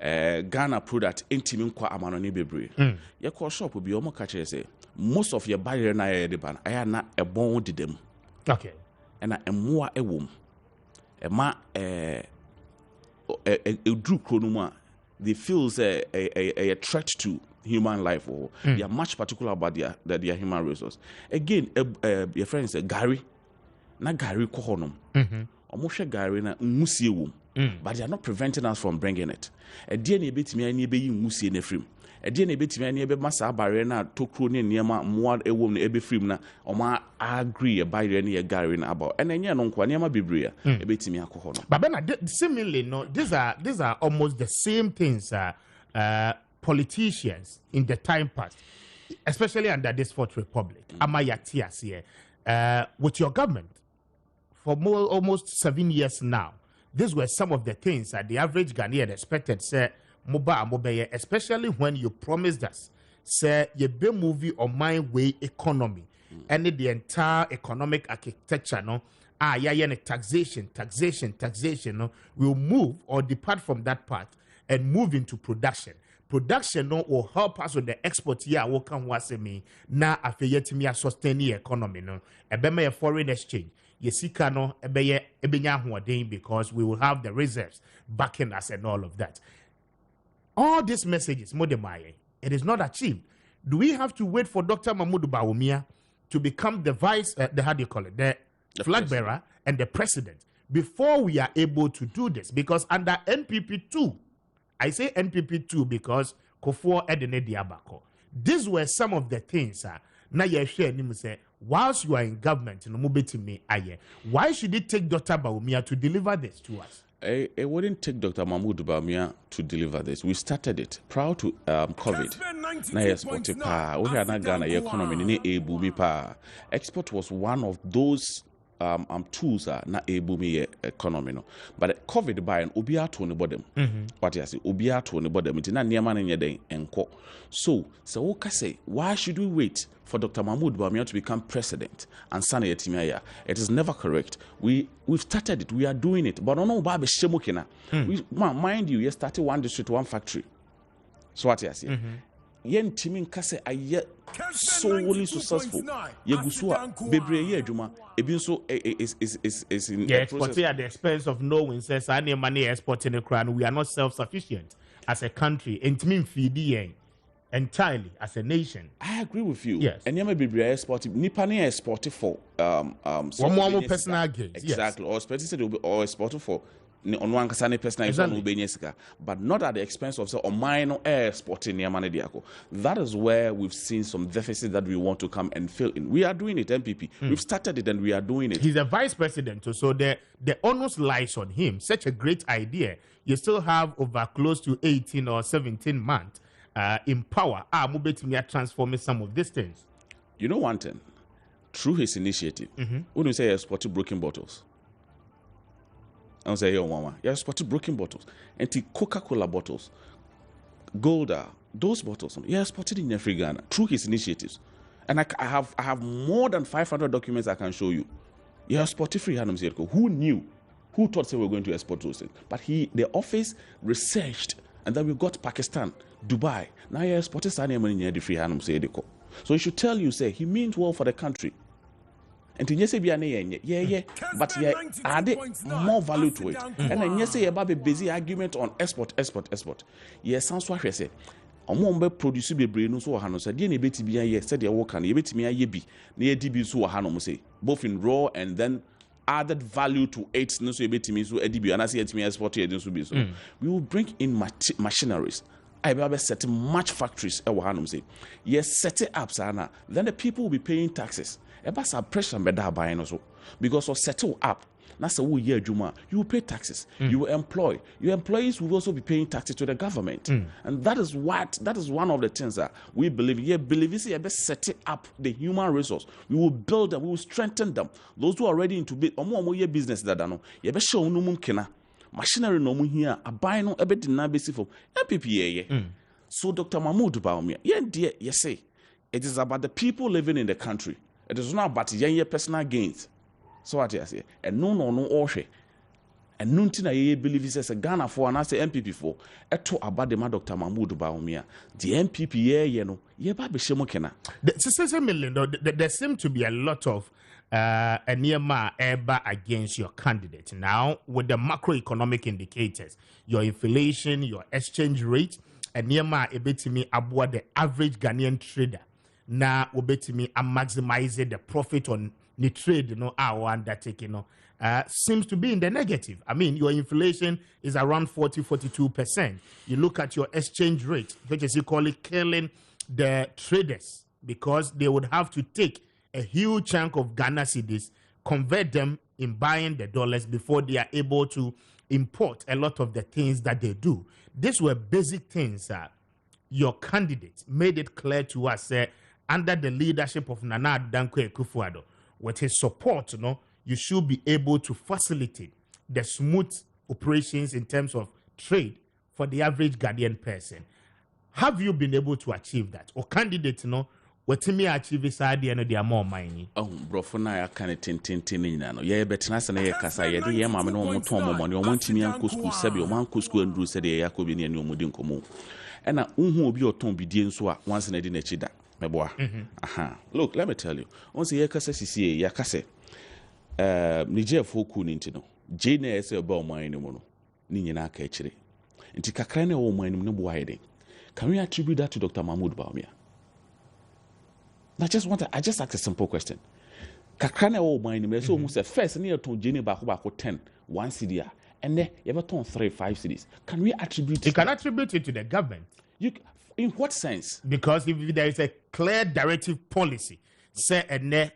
[SPEAKER 10] Ghana product intimate kwa amanoni bebre. Your call shop will be almost catch say most of your buyer na the ban. I am not a bond them.
[SPEAKER 1] Okay.
[SPEAKER 10] And I am more a womb. A ma a drew chronoma. They feel a threat to human life, or they are much particular about their human resource. Again, your friend said Gary, na Gary kohonum. Almost Gary na musie wom. But they are not preventing us from bringing it. A DNA bit me any be musie ne frame. A DNA bit me any be massa barrier na to crony near ma more a woman ebe frame na or ma agree a barrier near Gary about. And then no quaniama bibria a bit me a kohonum. But
[SPEAKER 1] then similarly, no, these are almost the same things. Politicians in the time past, especially under this Fourth Republic, Amayatias here, with your government for almost 7 years now. These were some of the things that the average Ghanaian expected, say, Moba, especially when you promised us, say, you be movie on my way economy, and the entire economic architecture, no, taxation, no, will move or depart from that path and move into production. Production no will help us with the export here. What can was me na afeyeti me sustain the economy no. Ebema a foreign exchange. Yesika no ebenya huaden because we will have the reserves backing us and all of that. All these messages, Modemaye, it is not achieved. Do we have to wait for Dr. Mahmoud Bawumia to become the vice, the flag bearer and the president before we are able to do this? Because under NPP2. I say NPP2 because Kofo Edene Diabako. These were some of the things. Now you share him say, whilst you are in government, why should it take Dr. Bawumia to deliver this to us?
[SPEAKER 10] It wouldn't take Dr. Mahmoud Bawumia to deliver this. We started it prior to COVID. Now export we are not Ghana economy export was one of those tools are not able me economy no, but COVID by an obia to bottom. What you say obia to bottom. It's not near man in your day enko. So okay say why should we wait for Dr. Mahmoud Bawumia to become president and Sani Etimaya? It is never correct. We've started it. We are doing it. But no babe shemukina. Mind you, you started one district, one factory. So what you say? Yen timin kase aye solely successful. Yegusua bebre ye adwuma ebi nso is in
[SPEAKER 1] the process at the expense of knowing says any money exporting the crown. We are not self-sufficient as a country. Intimin feed entirely as a nation.
[SPEAKER 10] I agree with you.
[SPEAKER 1] Yes.
[SPEAKER 10] And yama bebre export nipani export for
[SPEAKER 1] one more personal gain.
[SPEAKER 10] Exactly. Yes. Or export for on one kasane personal exactly. But not at the expense of or minor exporting near money diako. That is where we've seen some deficit that we want to come and fill in. We are doing it, MPP. We've started it and we are doing it.
[SPEAKER 1] He's a vice president, so the onus lies on him. Such a great idea. You still have over close to 18 or 17 months in power. Mubeti transforming some of these things.
[SPEAKER 10] You know one thing? Through his initiative, when we say exporting broken bottles, I say, yo, mama, you exported broken bottles, and Coca-Cola bottles, Golda, those bottles, you exported in every Ghana through his initiatives, and I have more than 500 documents I can show you. You exported free Hanum Zirko. Who knew? Who thought they were going to export those things? But the office researched, and then we got Pakistan, Dubai. Now you exported Sani money the free Hanum Zirko. So he should tell you, say he means well for the country. And to yes, but yeah, add more value to it. And then yes, about a busy argument on export. Yes, sounds what I say. Omombe produce bebre no so wɔ ha no sɛ deɛ na ebetimi ayɛ sɛ deɛ wɔka no ebetimi ayɛ bi na yɛdi bi so wɔ ha no mo say both in raw and then added value to it no so ebetimi so edi bi anase yɛtimi export yɛ so bi so we will bring in machineries I be set much factories e wɔ ha no say yes set it up sana then the people will be paying taxes eba some pressure be da buy no so because of settle up. That's a year Juma. You will pay taxes. You will employ. Your employees will also be paying taxes to the government. And that is one of the things that we believe. Yeah, believe is best set it up the human resource. We will build them, we will strengthen them. Those who are ready into business that know. Yeah, be show no mumkina. Machinery no here, a buy no ebet na basic for MPPA. So Dr. Mahmoud Baumia, yeah, dear, yes say it is about the people living in the country. It is not about your personal gains. So what I say, and no oshe, and nunti na ye believe is a Ghana for and I say MPP for. Eto about the Dr. Mahmoud Baumia, the MPP ye no ye ba be shemokena.
[SPEAKER 1] There seem to be a lot of a nearma eba against your candidate now with the macroeconomic indicators, your inflation, your exchange rate, and nearma ebetimi abwa the average Ghanaian trader. Na obetimi maximizing the profit on the trade, our undertaking, seems to be in the negative. I mean, your inflation is around 42%. You look at your exchange rate, which is you call it killing the traders because they would have to take a huge chunk of Ghana cedis, convert them in buying the dollars before they are able to import a lot of the things that they do. These were basic things. Your candidate made it clear to us under the leadership of Nana Dankwa Akufo-Addo. With his support, you should be able to facilitate the smooth operations in terms of trade for the average Ghanaian person. Have you been able to achieve that? Or candidate, what me achieve is idea no dia more money.
[SPEAKER 10] Oh, bro, for now I can't tin no. Yeah, but na say kasa ye dey ma me no mo ton mo money. O want me an school sebi o man school and do say dey yakobi ne ani omudi nkomo. E na unhu obi oton bidie nso a once na di na chida. Look, let me tell you. Once you kasa sisi ya kase Niger foku ni ntino. Je na ese oba o man ni mu no. Ni nyina ka akire. Nti kakra na o man ni mu no bo ayede. Can we attribute that to Dr. Mahmoud Baumia? I just ask a simple question. Kakra na o man ni mu so mu say first na ton je ni ba ko 10 1 cedi and then you ever turn 3 5 cedis. Can we attribute
[SPEAKER 1] You can attribute it to the government.
[SPEAKER 10] In what sense?
[SPEAKER 1] Because if there is a clear directive policy, say in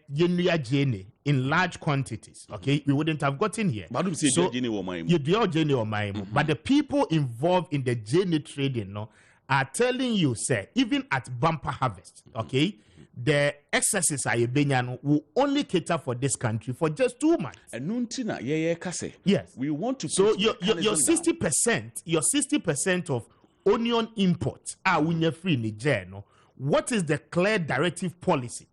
[SPEAKER 1] large quantities, okay, we wouldn't have gotten here. So you do Jenny or Maimo, but the people involved in the Jenny trading are telling you, say, even at bumper harvest, okay, the excesses will only cater for this country for just 2 months. Yes,
[SPEAKER 10] we want to.
[SPEAKER 1] So your 60% of onion imports are free Niger. What is the clear directive policy?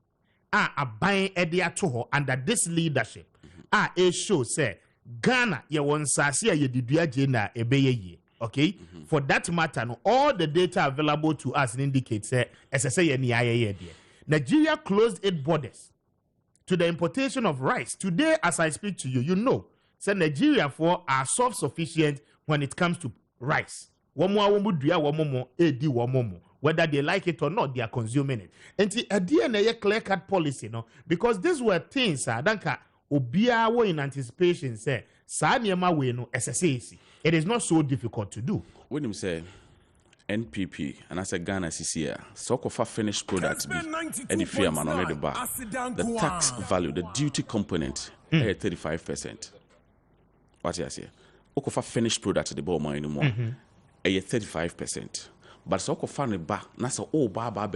[SPEAKER 1] Buying Edia Toho under this leadership. A show say Ghana ye won sasia ye didua jena ebeye. Okay? For that matter, all the data available to us indicates Nigeria closed its borders to the importation of rice. Today, as I speak to you, say Nigeria are self-sufficient when it comes to rice. Whether they like it or not, they are consuming it. And a DNA clear-cut policy, because these were things danka obiawo in anticipation say Sanyama we no SSAC. It is not so difficult to do.
[SPEAKER 10] When you say NPP and I say Ghana CCA, so for finished products be any firm and on the bar. The tax value, the duty component, 35%. What you say? For finished product the ball anymore. 35%. But so for ba na so ba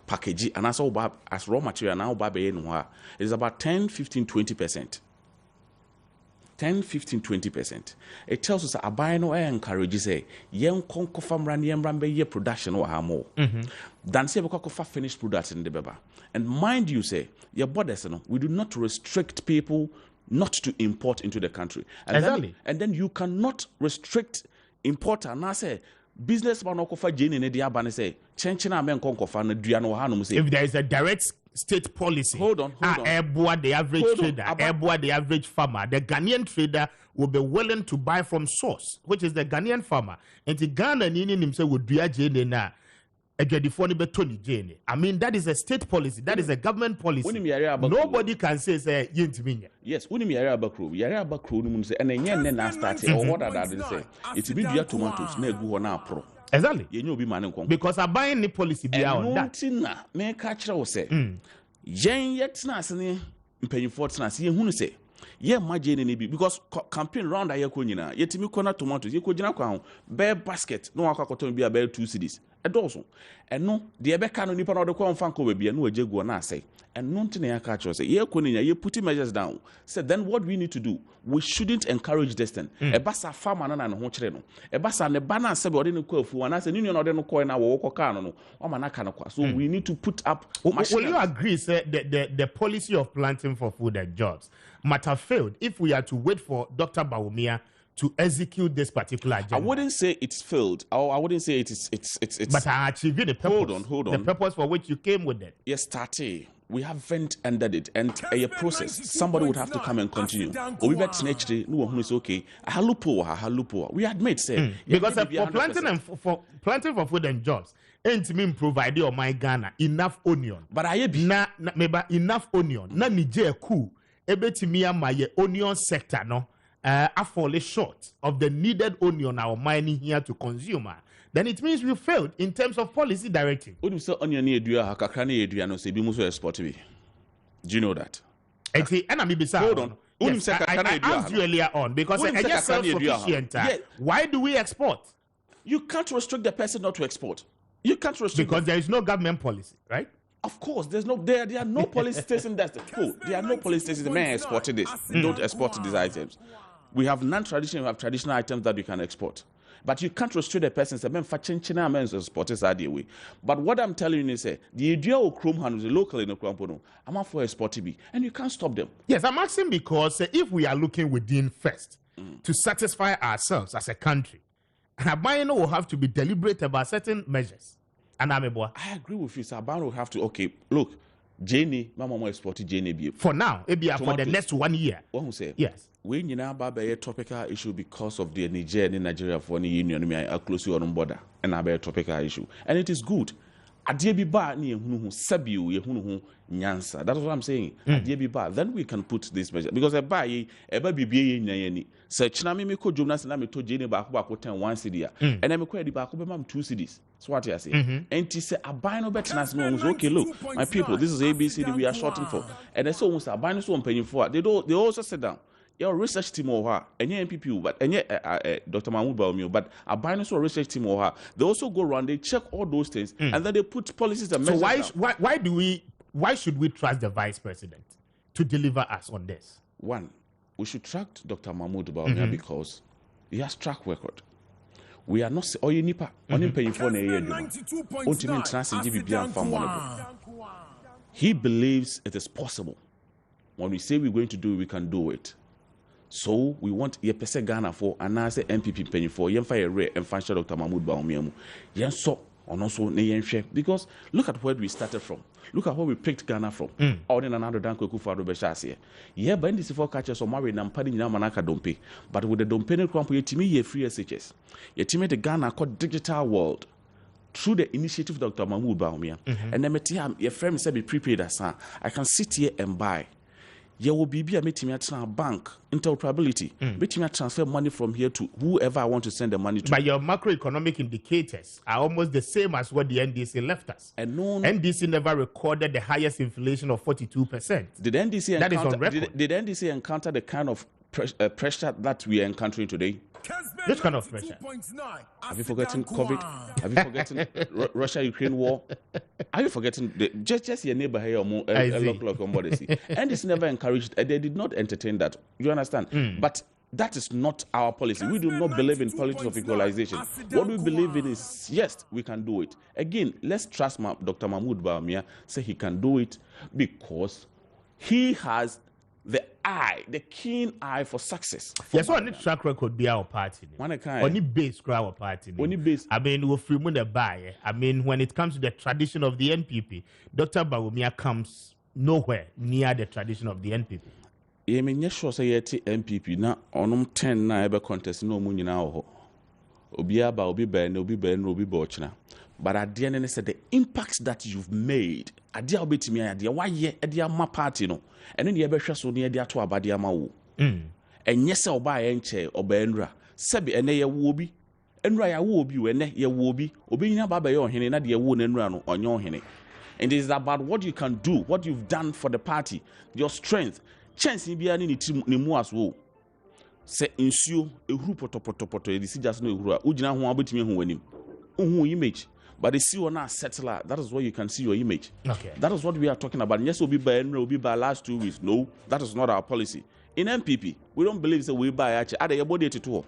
[SPEAKER 10] package and as as raw material now ba be no it is about 10-15-20%. 10-15-20%. It tells us that a buy no encourages say yen konko fam ran yen ran be production or ha more than say for finished product in the beba. And mind you say your borders we do not restrict people not to import into the country. And
[SPEAKER 1] exactly.
[SPEAKER 10] Then you cannot restrict import and I say businessman okofa jeni ne dia ba ne say chenchena men konkofa na dua no ha no say
[SPEAKER 1] if there is a direct state policy,
[SPEAKER 10] hold on.
[SPEAKER 1] The average trader, the average farmer, the Ghanaian trader will be willing to buy from source, which is the Ghanaian farmer. And the Ghana himself would do na I mean, that is a state policy. That is a government policy. Nobody can say
[SPEAKER 10] yes,
[SPEAKER 1] exactly. Because I buy any policy beyond that.
[SPEAKER 10] Because campaign round aye ko nyina yetimi kona tomatoes ye ko gina kwa ho bear basket no akwakoton bia bear 2 cedis edoso eno de ebe ka no nipa no de ko mfa nko bia no agegu na asai eno ntine ya ka cho say ye ko nya ye put measures down. So then what we need to do, we shouldn't encourage this thing. Ebasa farmer na no ho kire no ebasa ne ba na se be ode no ko afu na se ninu no ode no ko na wo ko ka no o ma na ka no kwa. So we need to put up
[SPEAKER 1] will you agree say the policy of planting for food and jobs might have failed if we are to wait for Dr. Bawumia to execute this particular agenda?
[SPEAKER 10] I wouldn't say it's failed. I wouldn't say it's
[SPEAKER 1] but I achieved the purpose.
[SPEAKER 10] Hold on.
[SPEAKER 1] The purpose for which you came with it.
[SPEAKER 10] Yes, Tati. We haven't ended it, and a process. Somebody would have to come and continue. We bet next day, no one is okay. Halupo. We admit, say
[SPEAKER 1] because for planting for food and jobs, ain't mean provide or my Ghana enough onion.
[SPEAKER 10] But I be
[SPEAKER 1] maybe enough onion. Na Niger coup. Ebetimia my onion sector no are falling short of the needed onion our mining here to consumer, then it means we failed in terms of policy directing.
[SPEAKER 10] When you say onion no say be muso export be. Do you know that?
[SPEAKER 1] Hold on. Yes, I asked you earlier on because I just self-sufficient. Why do we export?
[SPEAKER 10] You can't restrict the person not to export. You can't restrict
[SPEAKER 1] because there is no government policy, right?
[SPEAKER 10] Of course, there are no police stations that's there are no police stations that may export this. Don't export these items. We have non-traditional, we have traditional items that we can export. But you can't restrict a person say men fachinchina men export this way. But what I'm telling you is the idea of chrome handles locally in Okrampono, I'm not for export to be, and you can't stop them.
[SPEAKER 1] Yes, I'm asking because if we are looking within first to satisfy ourselves as a country, Abano will have to be deliberate about certain measures. I
[SPEAKER 10] agree with you. Sabano will have to. Okay, look, Jenny, Mama exported Jenny.
[SPEAKER 1] For now, maybe for the next 1 year.
[SPEAKER 10] What who say?
[SPEAKER 1] Yes.
[SPEAKER 10] When you know about a topical issue because of the Nigeria for any union, me are close to your border and about a topical issue, and it is good. Adiebi ba ni ehunu sabiu ehunu nyansa. That's what I'm saying. Adiebi ba, then we can put this measure because a bibie nyani. Search na me ko jomna na me to Jenny ba ko 10 1 cedi and me ko di ba ko be mam 2 cedis. So what you say? And he said, "Abide no better than okay. Look, my people, this is ABCD we are shorting for." And they say, "Once abide so paying for." They also sit down. Your research team or her, and your MPP, but and Dr. Mahmoud Bawumia, but abide so research team or her. They also go around, they check all those things, and then they put policies and measures.
[SPEAKER 1] So why should we trust the Vice President to deliver us on this?
[SPEAKER 10] One, we should trust Dr. Mahmoud Bawumia because he has track record. We are not you nipa only paying for a year. He believes it is possible. When we say we're going to do it, we can do it. So we want ye pese Ghana for and I say MPP paying for yen fire rare and function Dr. Mahmoud Bawumia. Yen so on also ne share because look at where we started from. Look at where we picked Ghana from. Or in another danko kufado beshasi. Yeah, but this for catches or married and padding manaka don't pay. But with the don't pay crump ye timi ye free SHS. Ye timi the Ghana called digital world. Through the initiative of Dr. Mahmoud Bawumia. And then your friend said be prepaid as I can sit here and buy. You will be a meeting at a bank interoperability. Meeting transfer money from here to whoever I want to send the money to.
[SPEAKER 1] But your macroeconomic indicators are almost the same as what the NDC left us. And NDC never recorded the highest inflation of 42%.
[SPEAKER 10] Did NDC encounter the kind of pressure that we are encountering today?
[SPEAKER 1] Which kind of pressure?
[SPEAKER 10] Have you forgotten COVID? Have you forgotten Russia-Ukraine war? Are you forgetting just your neighbor here and it's never encouraged. They did not entertain that. You understand? But that is not our policy. We do not believe in politics of equalization. What we believe in is, yes, we can do it. Again, let's trust Dr. Mahmoud Bawumia, say he can do it because he has the keen eye for success.
[SPEAKER 1] Yes, so any track record be our party. Only base grow our party.
[SPEAKER 10] Only base.
[SPEAKER 1] I mean, we'll free the buy. I mean, when it comes to the tradition of the NPP, Dr. Bawumia comes nowhere near the tradition of the NPP.
[SPEAKER 10] I mean, yes, sure say NPP na onum 10 na ebe contest no mu nyina ho. obi aba obi ben obi bochna. But at the end said the impacts that you've made at the obetimi at the why ye at the ma party no and then the ebesha so near the to abadia ma wo and yes oba enche obenra sebi ene ye wo bi enra ya wo bi ene ye wo bi obi nya baba ye ohene na de wo nenra no onyo ohene. And it is about what you can do, what you've done for the party, your strength. Chance in bia ni team ni mu as wo. Se insuo ehuru potopotopoto edisi just no ehuru a ugina ho abetimi ho wanim. Ohu image. But the see on our settler, that is where you can see your image.
[SPEAKER 1] Okay.
[SPEAKER 10] That is what we are talking about. Yes, we'll be by last 2 weeks. No, that is not our policy. In MPP, we don't believe that we buy actually. Are you body to tour?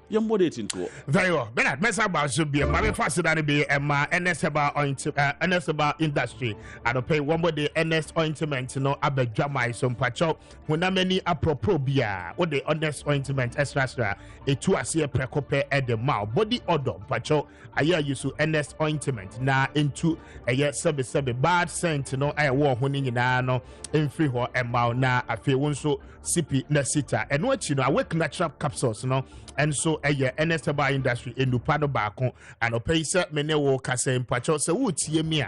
[SPEAKER 1] Very well. Bernard, Mesa should be a man faster than be a NS about industry. I don't pay one more day NS ointment, you know, abe drama some patcho. When I many apropobia, or the honest ointment extra, a 2 a year precope at the mouth, body odor, patcho. I hear you so NS ointment now into a year sebe bad scent, you know, I war winning in ano in free or a mouth now. I feel one so sippy nesita and what you know, I work natural capsules, you know, and so a year NS about industry in Lupano Bako and a pacer many walk as a patcho so would see me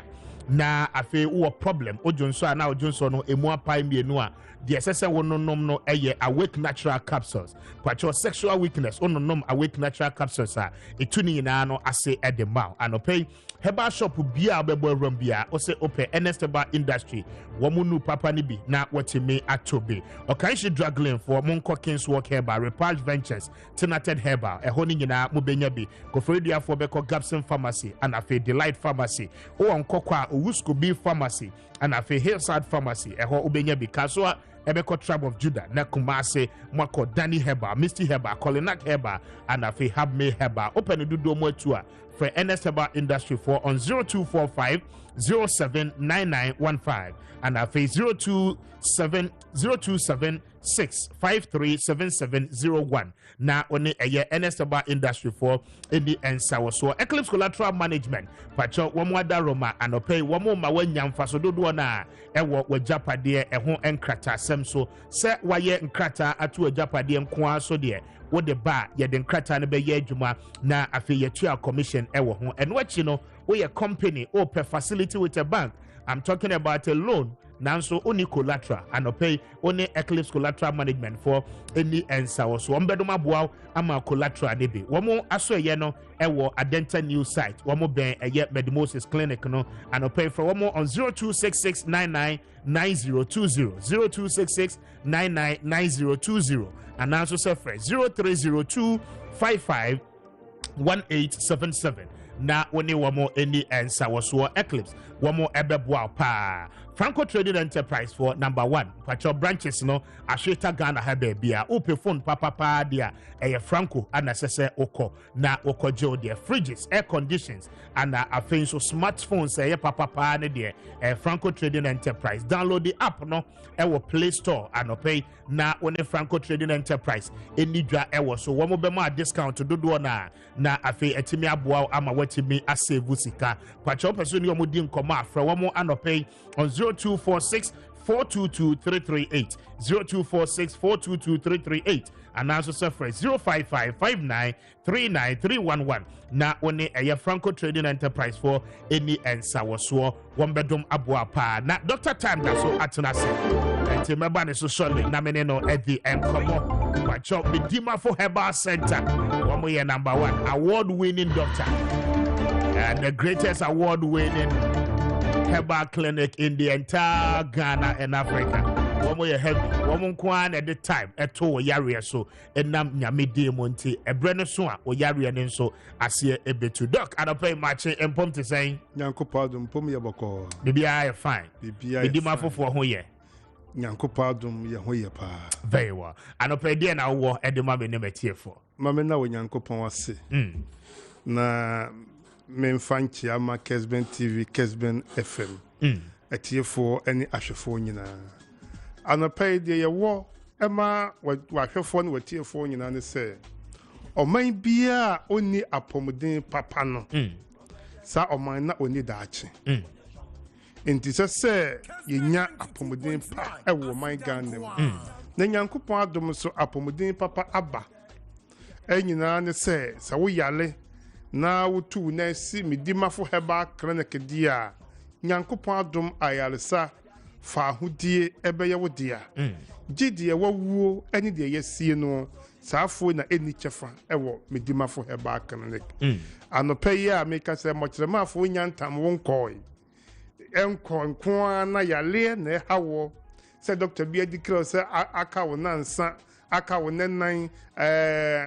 [SPEAKER 1] na afe wo problem ojonso na ojonso no emu apai mienu a the essential one no eye awake natural capsules but your sexual weakness ononom awake natural capsules a etuni na no ase edema anopai herbal shop bia bebo rom bia o se open enesteba industry womunu papa ni bi na watime atobe okanshi draggling for monko kings work herbal repulse ventures tinated herbal e honi nyina mubenya bi kofredia for beko Gapson pharmacy and afe delight pharmacy o onkokwa Owusko B pharmacy and afe hillside pharmacy e ho ubenya bi kaso Ebeko Tribe of Judah, Nakumase, Mako Danny Heba, Misty Heba, Kolinak Heba, and Afe Habme Heba. Open the door more tour for NS Heba Industry for on 0245 079915 and Afe 0276537701. Now only a year NS Heba Industry for in the Ensawa. So Eclipse Collateral Management, Pacho, Wamwada Roma, and Opay, Wamo Mawenyam Fasodoana, Ewo, Wajapade, Ehon and Krata. So say why nkrata atu ajapade nko so de wo de ba ye de nkrata ne be ye adwuma na afi ye tua commission ewo ho and what you know we a company or per facility with a bank. I'm talking about a loan nanso only collateral and pay only Eclipse Collateral Management for any answer so ombedoma boa ama collateral ne bi womo aso ye no ewo Adenta new site womo ben eye Medimosis clinic no and pay for womo on 0266999020 0266999020 and also suffer 0302551877 na woni wamo any answer was Eclipse wamo ebeboa pa Franco Trading Enterprise for number 1 pacho branches no Asheta Ghana habe bia ope phone papa dia Franco anasese oko na oko jo dia fridges air conditions and afenso smartphones papa ne dia Franco Trading Enterprise download the app no ewo Play Store and pay na one Franco Trading Enterprise enidwa ewo so wamo bema discount dodo na afi etimi aboa ama watimi asave sika pacho person yo modi nkoma afra wamo anopay on 0246 422338 0246 422338 and also suffer 05559393111 na one Franco Trading Enterprise for any answer was one bedroom abua pa na Dr. Time that so atenase and remember the social na mene no at the end come on pacho Medima for Herbal Center one more number 1 award-winning doctor and the greatest award-winning herbal clinic in the entire Ghana and Africa. One more heavy, one kwan at the time, a two yaria so, and nam Yamidi Monte, a brenner soa, or yaria and so, I see a bit to duck, and I pay much and pump to say, Yanko pardon, Pumia Boko, maybe I fine, maybe my for who ye. Yanko pardon, Yahoya pa. Very well, and I pay the an hour at the mammy never tear for. Mamma, when Yanko Pawasi. Na. Memfanchi ama Kessben TV, Kessben FM. Etie for any ashefo nyina. Anapay de yewo ema wahwefo ne watie fo nyina ne se. Oman bia oni apomuden papa no. Sa oman na oni daache. Enti se yenya apomuden pa ewo man Ghana. Na Nyankopon adom so apomuden papa aba.
[SPEAKER 7] enyina ne se wo yale na wotu na si medimafo heba clinic dia nyankopon adom ayalesa fa hodie ebeye wo dia gidie wawuo ene de yesie no saafo na eni chefa ewo medimafo heba clinic anopa yi a meka se mokyeremafo nyantam wonkoi enko na yale na hawo se Dr. Bia dikro se aka wo nansa aka wo nenan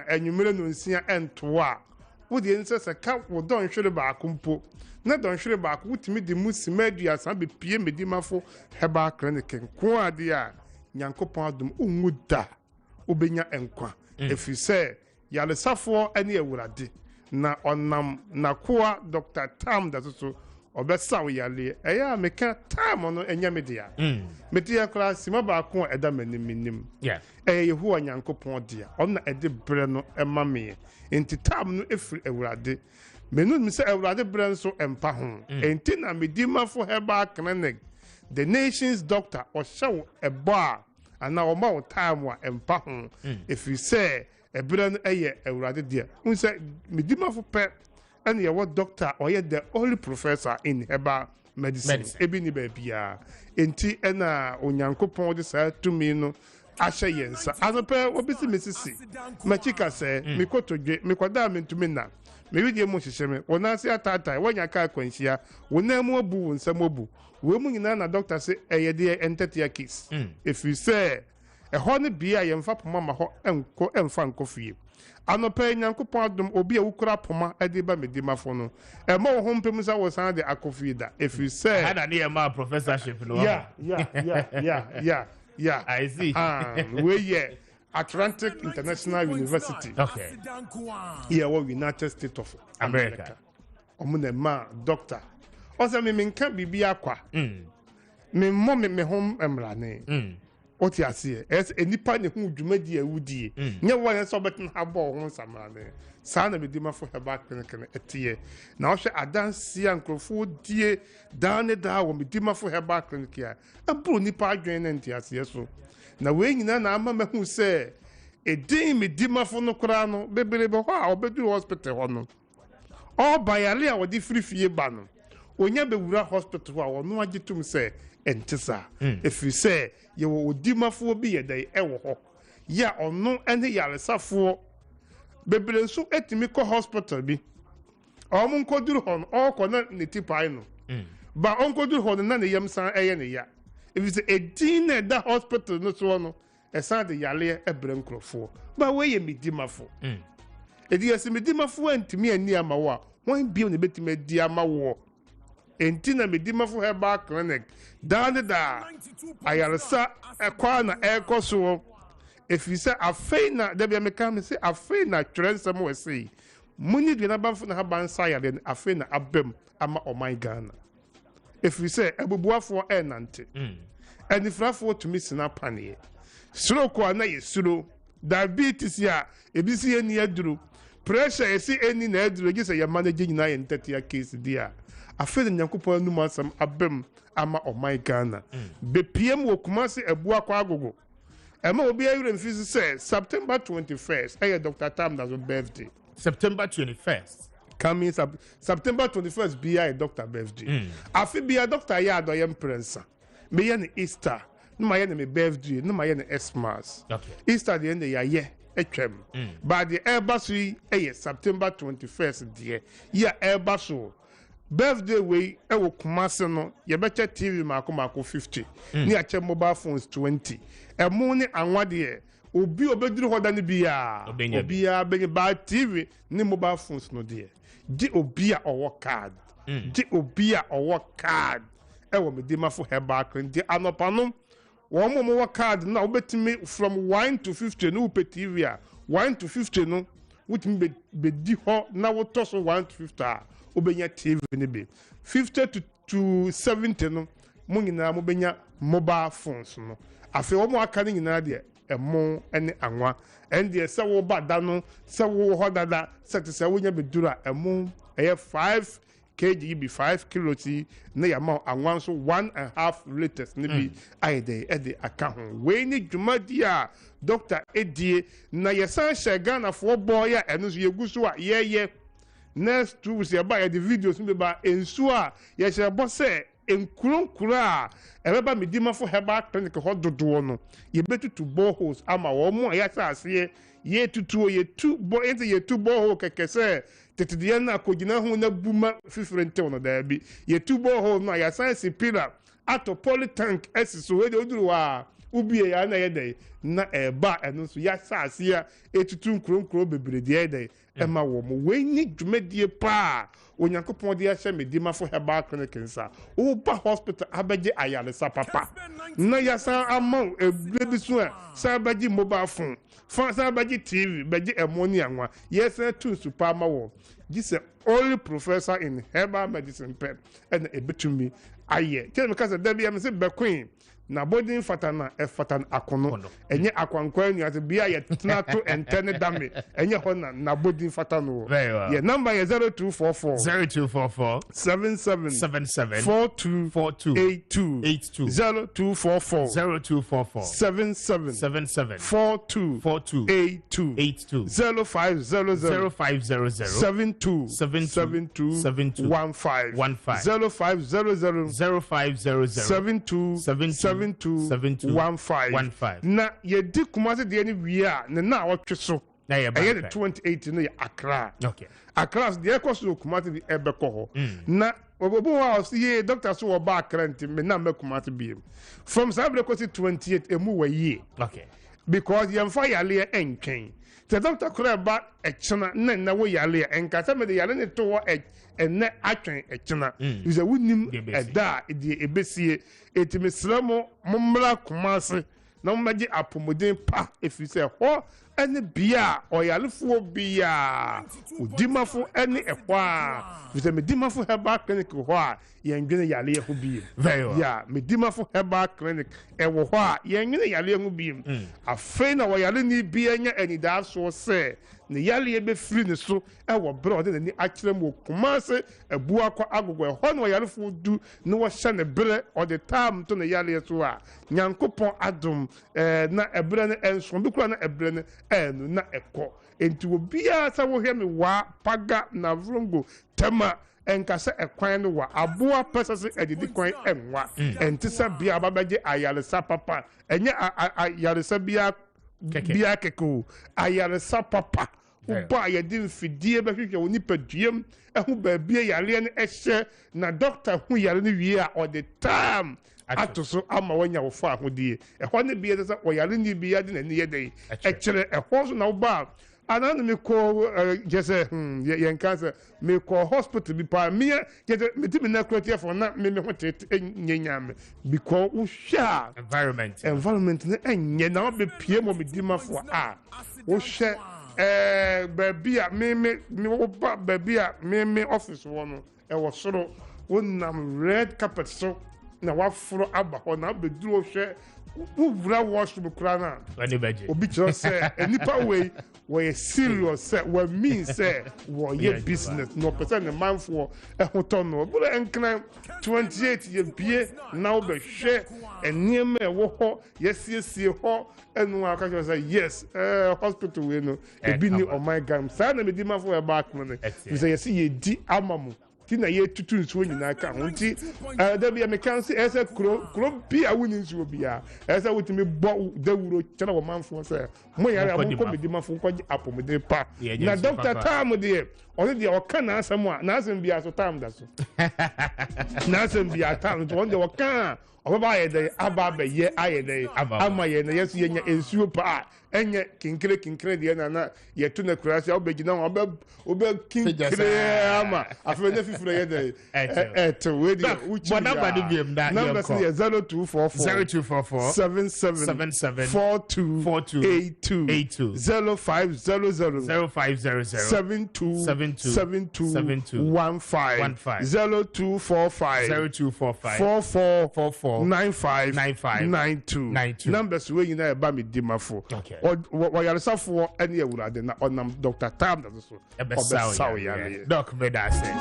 [SPEAKER 7] enwumere no nsia entoa wo de nse se ka wo don hwere ba akompo na don hwere ba akwo timi de musima aduasa be pie medimafo heba clinic nko ade a nyankopon adom onwuda obenya enkwa efise yale safo ene ewurade na onam na koa Dr. Tam da so obesa wo yale eya meka Tam no enya media media kra sima ba ko eda manim yehu nyankopon dia onna ede bre no ema me enti Tam no efiri ewurade menu mi se ewurade bre nso empa ho enti na medimafo heba clinic the nation's doctor or show eba ana o ma Time wa empa ho efiri se ebere no eye ewurade dia unse medimafo pe and ye what doctor or ye the only professor in herbal medicine. Ebi ni bebia enti ena onyankopon de sa tumi no ahye yensa anope obisi mesisi machika se mikotodwe mikoda mentumi na mewidie mo hyehyeme wonase atata wonya ka kwanhia wonamu abu wonsam abu we mu nyina na doctor se eyede entetia case if you say ho ne bia yemfa poma ma ho enko emfa nkofie anope nyankopon adom obi a wukura poma ade ba medimafo no ma wo hompem sa wo san de akofie da if you say
[SPEAKER 1] had an EMA professorship no
[SPEAKER 7] yeah
[SPEAKER 1] I see
[SPEAKER 7] we yeah Atlantic International University
[SPEAKER 1] okay
[SPEAKER 7] here we United States of America omune ma doctor osa me nka bibia kwa me mo me hom emrane oti ase es enipa ne hu dwumadi awudie nye wo yen so betin habo ho samrane sa na medimafo heba kene etie na wo hwe adanse ankrofo die dan da wo medimafo heba kene kia abro nipa adwen na ntiase so na we nyina na ama mahu se edin medimafo no kra no bebelebe ho a obedu hospital ho no o bayale a wodi frifie ba no onya bewura hospital ho a wono agitum se entisa if you say ye wo dimafo bi ye dai ewo ho ya ono ene yaresafo bebele nso etimi ko hospital bi o mun ko duru hon o ko na netipai no ba on ko duru hon na ne yemsan eye ne ya if you say edin na da hospital no so no esan de yale ebre nkrofo ba we ye medimafo edi yesi medimafo antimi ani ama wo a won bi ne betimi di ama wo entina medimafo heba clinic da ayaresa ekwa na ekoso efisa afeina da bia meka me se afeina twrensem we sei muni de na banfo na haba nsa yale afeina abem ama oman Ghana efisa ebubuafo enante enifrafo tumi sina panie suro kwa na yesuro diabetes ya ebisi eni aduru pressure esi eni na aduru gise ya manage nyina ye ntatia case dia afeina nyankopon numa sam abem ama oman Ghana be PM wo kumase ebu akwa agogo ema obi ayure mfisi say September 21st eye Dr. Tam that's birthday
[SPEAKER 1] September 21st
[SPEAKER 7] coming September 21st be a doctor birthday afi be a doctor ya adoyem prensa me ye ne Easter no ma ye ne me birthday no ma ye ne Xmas
[SPEAKER 1] okay
[SPEAKER 7] Easter the end ya ye etwem but the airbasu eye September 21st die ya airbasu birthday we ewo kumase no ye beche TV mako 50 ni ache mobile phones 20 emu ni anwade obi obeduru hoda ni bia obi a benye ba TV ni mobile phones no de di obi a owo card di obi a owo card ewo medimafo heba kran di anopano wo mo wo card na obetimi from 1 to 50 no pe TV a 1 to 50 no wutimi be di ho na wo toso 1 to 50 obenya TV ne be 50 to 70 no mo nyina mo benya mobile phones no afi wo mo aka ne nyina de emo ene anwa ende se wo bada no se wo ho dada se te se wo nya bedura emo eye 5
[SPEAKER 1] kg be 5 kilos na ya ma anwan so 1.5 liters ne bi ayede e de aka ho we ni dwumadi a Dr. Edie na yesan hye Ghana for boy a eno so yeguso a ye next 2 weeks ya ba ya the videos me ba ensu a ye hye bo se enkuronkuro a ebeba medima for herbal clinic ho dodo no ye betutu boreholes ama wo mo ya saase ye tutu ye tu bo ente ye tu borehole kekese tetede na akogina ho na buma fifrente no da bi ye tu borehole no ya science pillar ato polytank esiso we de oduru wa ubie ya na ye dey na eba eno so ya saase ya etutu nkronkro bebrede ye dey ema wo mo we ni dwumadie pa onyankopon de ahye medima for herbal clinic nsa wo ba hospital abeje ayaresa papa na ya sa amon ebi so a sa abeje mobile phone sa abeje TV beje emoni anwa yes tu super ma wo this only professor in herbal medicine pen and ebetumi aye tell me cause da bia me say bequeen na bodin fatana e fatan akono enye akwankwa anu ate bia ye tena to entene dame enye ho na bodin fatano ye number ye 0244 77 42 82 0244 77 42 82 0500 72 15 0500 72 7215 na ye di kumase de ni wia na wotwe so na ye 28 no ye Accra Accra de ekoso kumase de ebeko ho na obobo wa ye doctor so ba Accra nti me na kumase bi from Sabre kosi 28 emu wa ye because ye mfa yale enken the doctor kura ba echena na wo yale enka se me de yale ne to enne atwen echena is a wunim eda de ebesie etimesramo mommra kumase na mmaji apomodin pa efise ho ene bia oyalefo bia odimafo ene ehwo a vise medimafo herbal clinic ho a yendwene yale ho bi ya medimafo herbal clinic ewo ho a yendwene yale ho bi afei na woyale ni bia nya anida so se ne yale be free ne so ewo bro de ni akire mo kumase ebu akwa agogo ho na woyalefo du ne wo hye ne bere o the time to ne yale so a nyankopon adom na ebere ne enso bi kura na ebere ne enu na eko enti obia sa wo hwe me wa paga na vrongo tema enkasa ekwan no wa aboa pesase edidi kwan enwa enti sa bia babaje ayaresa papa enye ayaresa bia keko ayaresa papa uba yedi mfidie behwehwe woni paduem ehu ba bia yare ne ehye na doctor hu yare ne wie a all the time atoso ama wanya wo fa ahodie ehɔ ne bia de oyare ne bia de na ne yedai ekere ehɔ so na wo ba anan me ko jese yen cancer me ko hospital bi pa me jese me timi na krotia for na me hotet nyanyame because wo hwa environment ne enye na be pie mo me dimafo a wo hwe baby a me wo ba baby a me office wo no e wo soro wonnam red carpet so na waforo aba ho na be duro hwe wura washroom krana obi kiro say enipa we serious say we mean say we business no person the man for ehoton no but enkran 28 ye bie na be hwe eniem e wo ho yesiesie ho enu aka say yes hospital we no e bi ni oh my god say na me di man for back no we say yes ye di amamu tina ye tutu nsuo nyina ka ho nti da bia me kan se ese kro bia woni nsuo bia ese wotimi bo dawuro kyena wo manfo se mo yare mo ko medi manfo ko apomede pa na doctor tam de oni de o kan na asem a na asem bia so tam da so na asem bia tam to on de o kan obaba ye de aba be ye aye de ama ye na yesu ye nya ensuo pa enye kinkire de na ye tu na kurasi obegina obe kinkire ama afa ne fifure ye de we de uchi number de biem da number is 0244 77 42 82 0500 72 15 0245 44 95 92 numbers we you know ba me dimafo or yaresafo any ewurade na onam Dr. Tam that so doc me that say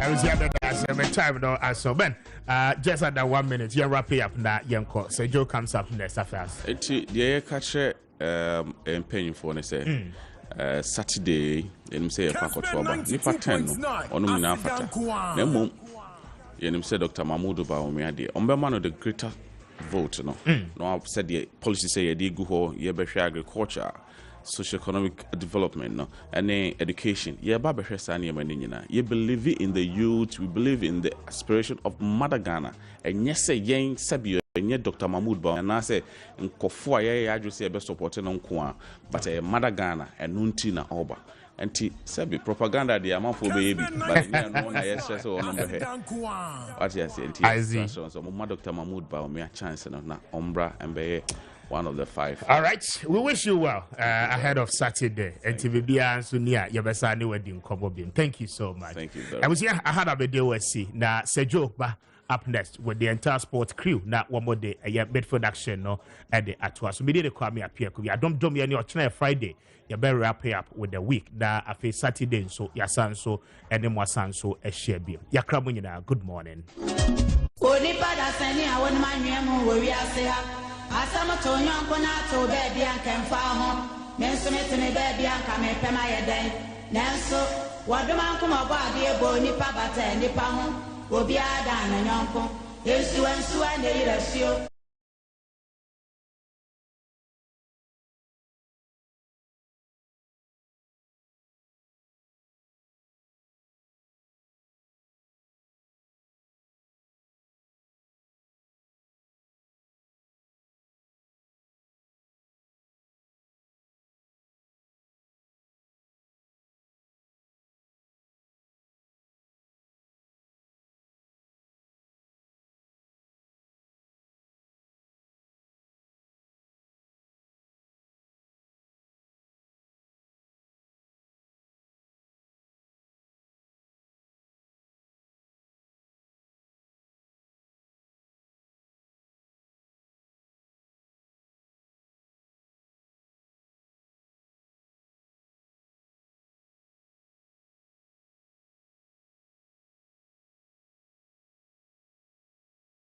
[SPEAKER 1] I was here as a time no as so Ben. Just under 1 minute, you wrap it up now. Yanko. So Joe comes up next after.
[SPEAKER 10] The catcher paying for ne say Saturday. Yenim say Pakotwaba. Nipa 10 ono mina fata. Na mum yenim say Dr. Mahmoud Bawumia de. Ombema no the greater vote no. No said the policy say ye dey go ho ye behwe agriculture. Socio-economic development no and education yeah ba behwe sa na yemani nyina you believe in the youth, we believe in the aspiration of Mother Ghana and yes say yen sabio nye Dr. Mahmoud Ba na say nkofo a ye adwo say be support no nko a but Mother Ghana enunti na oba anti sabi propaganda de amafo be bi but no na yes say so no be what you say anti so Dr. Mahmoud Ba o me a chance no na ombra embe one of the 5.
[SPEAKER 1] All right, we wish you well ahead of Saturday. And TVB and Sunia, Yabasani wedding Kobobin. Thank you so much.
[SPEAKER 10] Thank you very much.
[SPEAKER 1] I was here, I had a video with see now Sejo ba up next with the entire sport crew. Now one more day, a Bedford action no at the Atwa. So we did Kwame Appiah Kubi. I don't me any or Friday. You better wrap up with the week. Now after Saturday, so Yasan so and then Wasan so a share beam. Yakramuina, good morning.
[SPEAKER 12] Asama to nyonko na to baby anka mfa ho menso metene baby anka me pema yeden nanso wadoma nko mabo ade ebo nipa bata nipa ho obi ada na nyonko yesu ansu ande yirasio